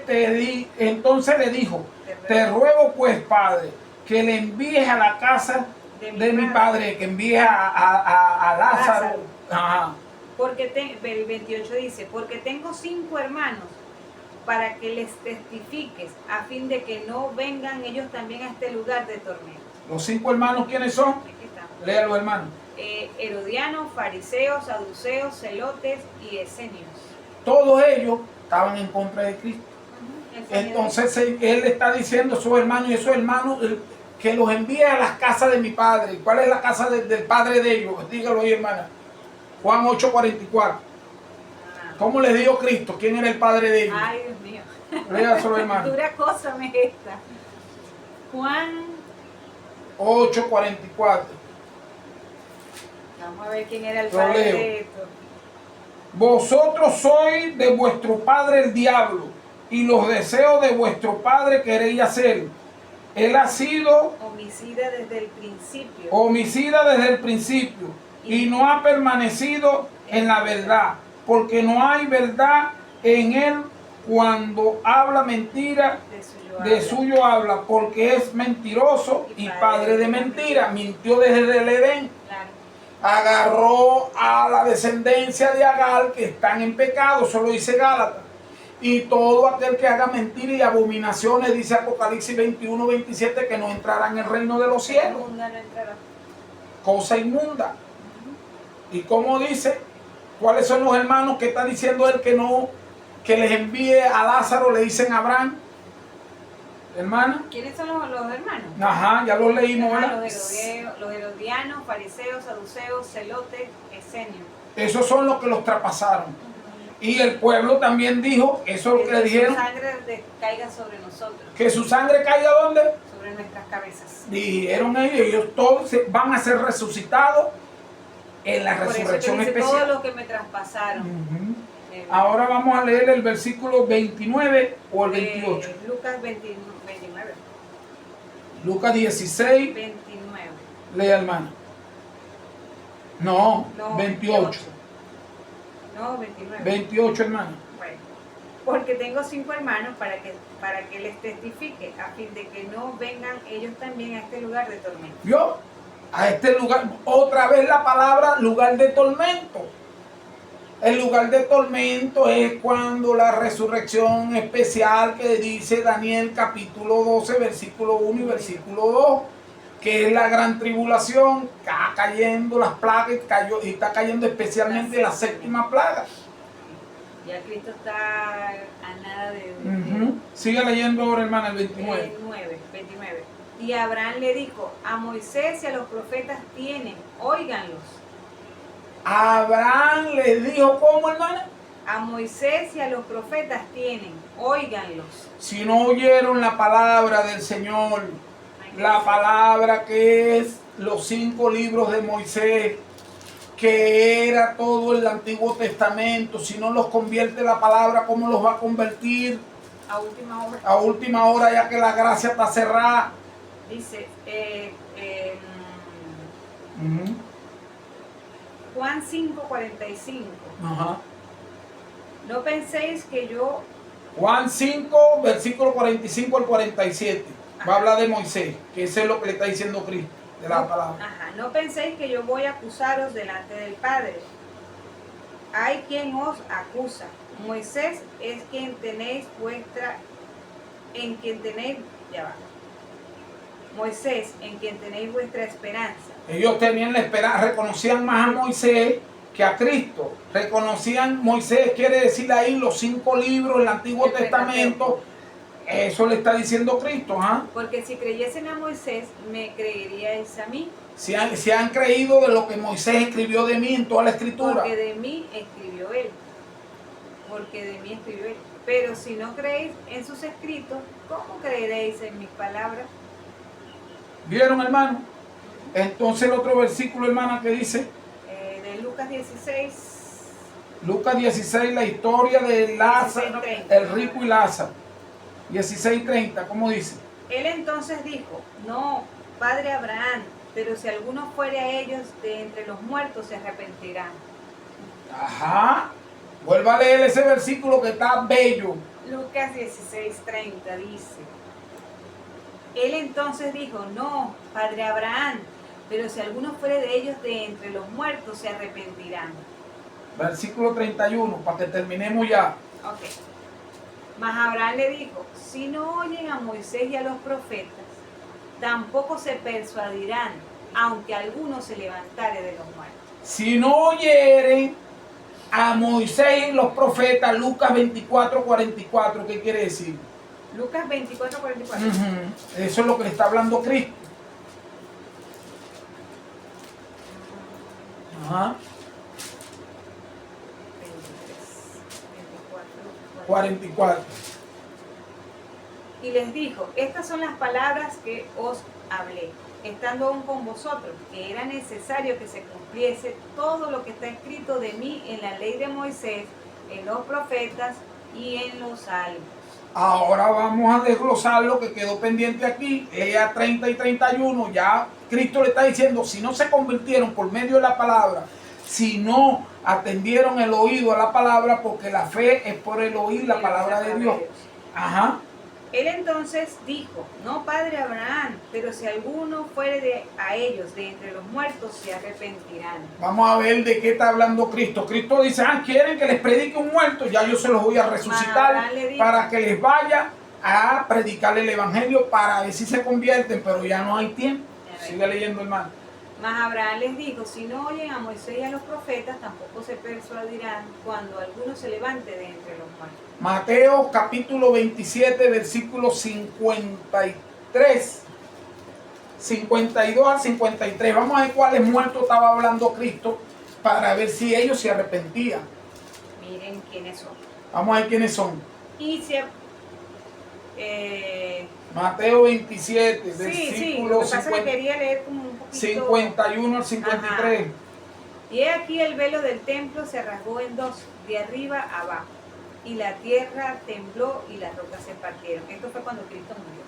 le dijo, te ruego pues, Padre, que le envíes a la casa de mi padre, que envíes a Lázaro. Ajá. Porque el 28 dice, porque tengo 5 hermanos, para que les testifiques, a fin de que no vengan ellos también a este lugar de tormento. ¿Los 5 hermanos quiénes son? Léalo, hermano. Herodianos, fariseos, saduceos, celotes y esenios. Todos ellos estaban en contra de Cristo. Entonces él está diciendo a sus hermanos y esos hermanos que los envíe a las casas de mi padre. ¿Cuál es la casa del padre de ellos? Dígalo ahí, hermana. Juan 8:44. ¿Cómo les dijo Cristo? ¿Quién era el padre de ellos? Ay, Dios mío. Léaselo, hermano. Dura cosa me esta. Juan 8:44. Vamos a ver quién era el padre de esto. Vosotros sois de vuestro padre el diablo, y los deseos de vuestro padre queréis hacer. Él ha sido homicida desde el principio. Y no ha permanecido en la verdad, porque no hay verdad en él. Cuando habla mentira, de suyo habla, porque es mentiroso y padre de mentira. Mintió desde el Edén. Agarró a la descendencia de Agar, que están en pecado, solo dice Gálatas. Y todo aquel que haga mentira y abominaciones, dice Apocalipsis 21:27, que no entrará en el reino de los cielos. Cosa inmunda. ¿Y cómo dice? ¿Cuáles son los hermanos que está diciendo él que les envíe a Lázaro? Le dicen a Abraham. Hermana. ¿Quiénes son los hermanos? Ajá, ya los leímos. Los herodianos, fariseos, saduceos, celotes, esenios. Esos son los que los traspasaron. Y el pueblo también dijo, eso es lo que le dijeron. Que su sangre caiga sobre nosotros. Que su sangre caiga ¿dónde? Sobre nuestras cabezas. Dijeron ellos todos van a ser resucitados en la resurrección especial. Todos los que me traspasaron. Ahora vamos a leer el versículo 29 o el 28. Lucas 29. Lucas 16. 29. Lea, hermano. No, 28. No, 29. 28, hermano. Bueno, porque tengo 5 hermanos para que les testifique, a fin de que no vengan ellos también a este lugar de tormento. ¿Vio? A este lugar, otra vez la palabra lugar de tormento. El lugar de tormento es cuando la resurrección especial que dice Daniel capítulo 12, versículo 1 y versículo 2, que es la gran tribulación, está cayendo las plagas y está cayendo especialmente la séptima plaga. Ya Cristo está a nada de... Sigue leyendo ahora, hermana, el 29. 29. Y Abraham le dijo, a Moisés y a los profetas tienen, óiganlos. Abraham le dijo, ¿cómo, hermana? A Moisés y a los profetas tienen, óiganlos. Si no oyeron la palabra del Señor, la palabra que es los 5 libros de Moisés, que era todo el Antiguo Testamento, si no los convierte la palabra, ¿cómo los va a convertir? A última hora. A última hora, ya que la gracia está cerrada. Dice, Juan 5:45. Ajá. No penséis que yo... Juan 5, versículo 45 al 47. Va a hablar de Moisés, que eso es lo que le está diciendo Cristo, de la palabra. Ajá, no penséis que yo voy a acusaros delante del Padre. Hay quien os acusa. Moisés es quien tenéis ya va. Moisés, en quien tenéis vuestra esperanza. Ellos tenían la esperanza, reconocían más a Moisés que a Cristo. Reconocían, Moisés quiere decir ahí los 5 libros del Antiguo Testamento. Eso le está diciendo Cristo. ¿Ah? Porque si creyesen a Moisés, me creeríais a mí. Si han creído de lo que Moisés escribió de mí en toda la Escritura. Porque de mí escribió él. Porque de mí escribió él. Pero si no creéis en sus escritos, ¿cómo creeréis en mis palabras? ¿Vieron, hermano? Entonces el otro versículo, hermana, que dice... de Lucas 16. Lucas 16, la historia de Lázaro, 16:30. el rico y Lázaro. 16:30, ¿cómo dice? Él entonces dijo, no, padre Abraham, pero si alguno fuere a ellos de entre los muertos, se arrepentirán. Ajá. Vuelva a leer ese versículo que está bello. Lucas 16:30 dice, él entonces dijo, no, padre Abraham, pero si alguno fuere de ellos de entre los muertos, se arrepentirán. Versículo 31, para que terminemos ya. Ok. Mas Abraham le dijo, si no oyen a Moisés y a los profetas, tampoco se persuadirán, aunque alguno se levantare de los muertos. Si no oyeren a Moisés y los profetas, Lucas 24:44, ¿qué quiere decir? Lucas 24:44. Eso es lo que le está hablando Cristo. Ajá. 44. Y les dijo, estas son las palabras que os hablé, estando aún con vosotros, que era necesario que se cumpliese todo lo que está escrito de mí en la ley de Moisés, en los profetas y en los salmos. Ahora vamos a desglosar lo que quedó pendiente aquí. Lea 30 y 31. Ya Cristo le está diciendo, si no se convirtieron por medio de la palabra, si no atendieron el oído a la palabra, porque la fe es por el oír la palabra de Dios. Ajá. Él entonces dijo, no padre Abraham, pero si alguno fuere a ellos de entre los muertos, se arrepentirán. Vamos a ver de qué está hablando Cristo. Cristo dice, quieren que les predique un muerto, ya yo se los voy a resucitar para que les vaya a predicarle el evangelio para ver si se convierten, pero ya no hay tiempo. Sigue leyendo, hermano. Mas Abraham les dijo, si no oyen a Moisés y a los profetas, tampoco se persuadirán cuando alguno se levante de entre los muertos. Mateo capítulo 27, versículo 53, 52 al 53. Vamos a ver cuáles muertos estaba hablando Cristo para ver si ellos se arrepentían. Miren quiénes son. Vamos a ver quiénes son. Y se... Mateo 27, sí, versículo lo que pasa es que quería leer como un poquito... 51 al 53. Ajá. Y he aquí el velo del templo se rasgó en dos, de arriba a abajo, y la tierra tembló y las rocas se partieron. Esto fue cuando Cristo murió.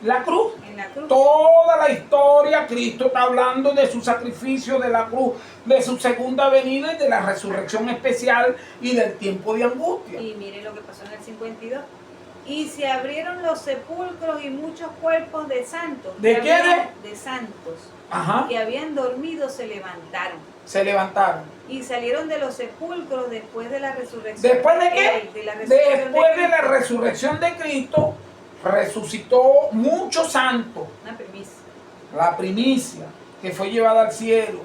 La cruz. En la cruz. Toda la historia, Cristo está hablando de su sacrificio, de la cruz, de su segunda venida y de la resurrección especial y del tiempo de angustia. Y miren lo que pasó en el 52. Y se abrieron los sepulcros y muchos cuerpos de santos. ¿De qué? De santos. Ajá. Que habían dormido se levantaron. Se levantaron. Y salieron de los sepulcros después de la resurrección. ¿Después de qué? Después de la resurrección de Cristo, resucitó muchos santos. Una primicia. La primicia que fue llevada al cielo.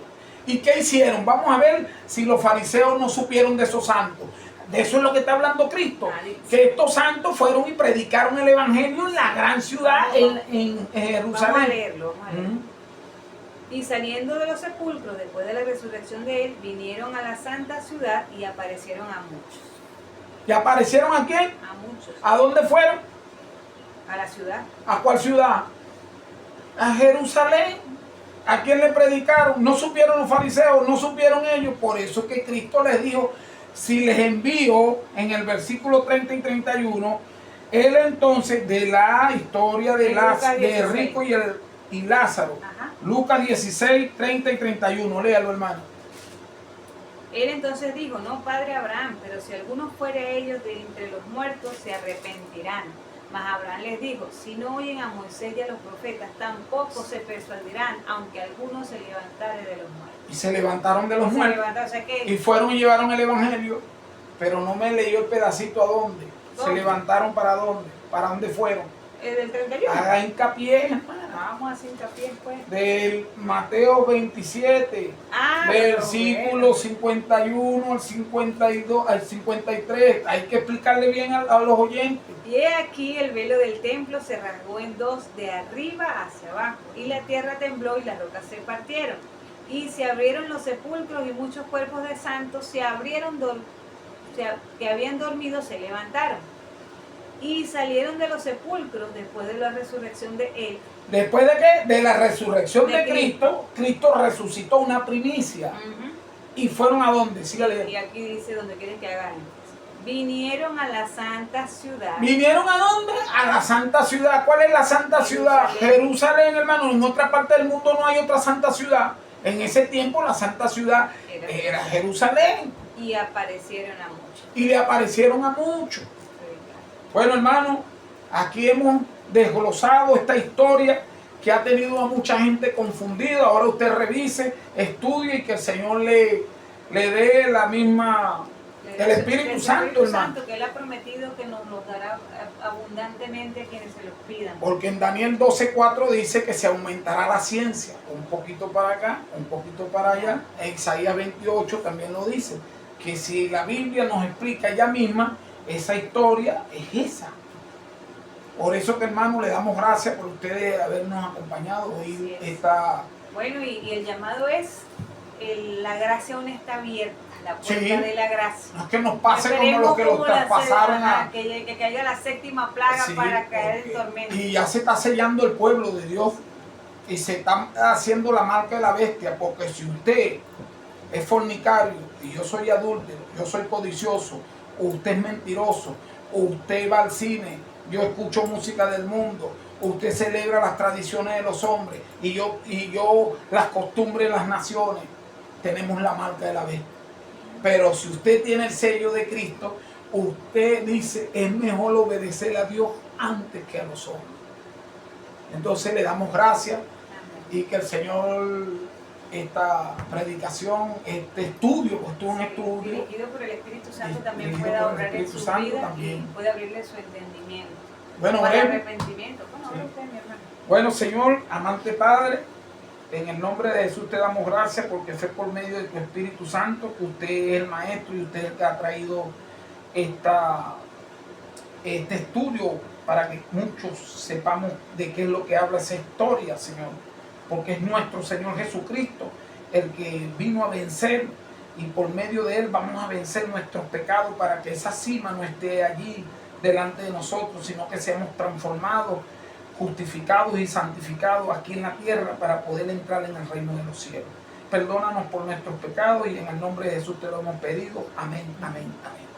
¿Y qué hicieron? Vamos a ver si los fariseos no supieron de esos santos. De eso es lo que está hablando Cristo. Que estos santos fueron y predicaron el evangelio en la gran ciudad, en Jerusalén. Vamos a leerlo. Y saliendo de los sepulcros después de la resurrección de él, vinieron a la santa ciudad y aparecieron a muchos. ¿Y aparecieron a quién? A muchos. ¿A dónde fueron? A la ciudad. ¿A cuál ciudad? A Jerusalén. ¿A quién le predicaron? No supieron los fariseos, no supieron ellos. Por eso que Cristo les dijo, si les envío, en el versículo 30 y 31, él entonces de la historia de rico y Lázaro. Ajá. Lucas 16, 30 y 31. Léalo, hermano. Él entonces dijo, no, padre Abraham, pero si alguno fuere ellos de entre los muertos, se arrepentirán. Mas Abraham les dijo, si no oyen a Moisés y a los profetas, tampoco se persuadirán, aunque alguno se levantare de los muertos. Y se levantaron de los muertos. O sea que, Y fueron y llevaron el evangelio, pero no me leyó el pedacito a dónde. Se levantaron para dónde. ¿Para dónde fueron? del 31. Haga hincapié, hermana. Vamos a hacer hincapié pues. Del Mateo 27, versículo 51 al 52, al 53. Hay que explicarle bien a los oyentes. Y he aquí el velo del templo se rasgó en dos, de arriba hacia abajo, y la tierra tembló y las rocas se partieron. Y se abrieron los sepulcros y muchos cuerpos de santos se abrieron, que habían dormido se levantaron. Y salieron de los sepulcros después de la resurrección de él. ¿Después de qué? De la resurrección de Cristo. Cristo resucitó una primicia. ¿Y fueron a dónde? Sígale. Y aquí dice donde quieren que hagan. Vinieron a la santa ciudad. ¿Vinieron a dónde? A la santa ciudad. ¿Cuál es la santa ciudad? Jerusalén, hermano. En otra parte del mundo no hay otra santa ciudad. En ese tiempo la santa ciudad era Jerusalén. Y aparecieron a muchos. Y le aparecieron a muchos. Bueno, hermano, aquí hemos desglosado esta historia que ha tenido a mucha gente confundida. Ahora usted revise, estudie y que el Señor le dé la misma, el Espíritu Santo, hermano. Que Él ha prometido que nos los dará abundantemente a quienes se los pidan. Porque en Daniel 12:4 dice que se aumentará la ciencia, un poquito para acá, un poquito para allá. En Isaías 28 también lo dice, que si la Biblia nos explica ella misma, esa historia es esa. Por eso que, hermano, le damos gracias por ustedes habernos acompañado hoy. Bueno, y el llamado es, la gracia aún está abierta, la puerta de la gracia. No es que nos pase como los que los traspasaron que caiga la séptima plaga para caer en tormento. Y ya se está sellando el pueblo de Dios y se está haciendo la marca de la bestia, porque si usted es fornicario y yo soy adúltero, yo soy codicioso, usted es mentiroso, usted va al cine, yo escucho música del mundo, usted celebra las tradiciones de los hombres y yo las costumbres de las naciones, tenemos la marca de la bestia. Pero si usted tiene el sello de Cristo, usted dice, es mejor obedecer a Dios antes que a los hombres. Entonces le damos gracias y que el Señor, esta predicación, este estudio, pues un estudio dirigido por el Espíritu Santo, también pueda obrar en su vida y puede abrirle su entendimiento. Bueno, para arrepentimiento. Bueno, Señor, amante Padre, en el nombre de Jesús te damos gracias porque fue por medio de tu Espíritu Santo que usted es el maestro y usted es el que ha traído este estudio para que muchos sepamos de qué es lo que habla esa historia, Señor. Porque es nuestro Señor Jesucristo el que vino a vencer y por medio de Él vamos a vencer nuestros pecados para que esa cima no esté allí delante de nosotros, sino que seamos transformados, justificados y santificados aquí en la tierra para poder entrar en el reino de los cielos. Perdónanos por nuestros pecados y en el nombre de Jesús te lo hemos pedido. Amén, amén, amén.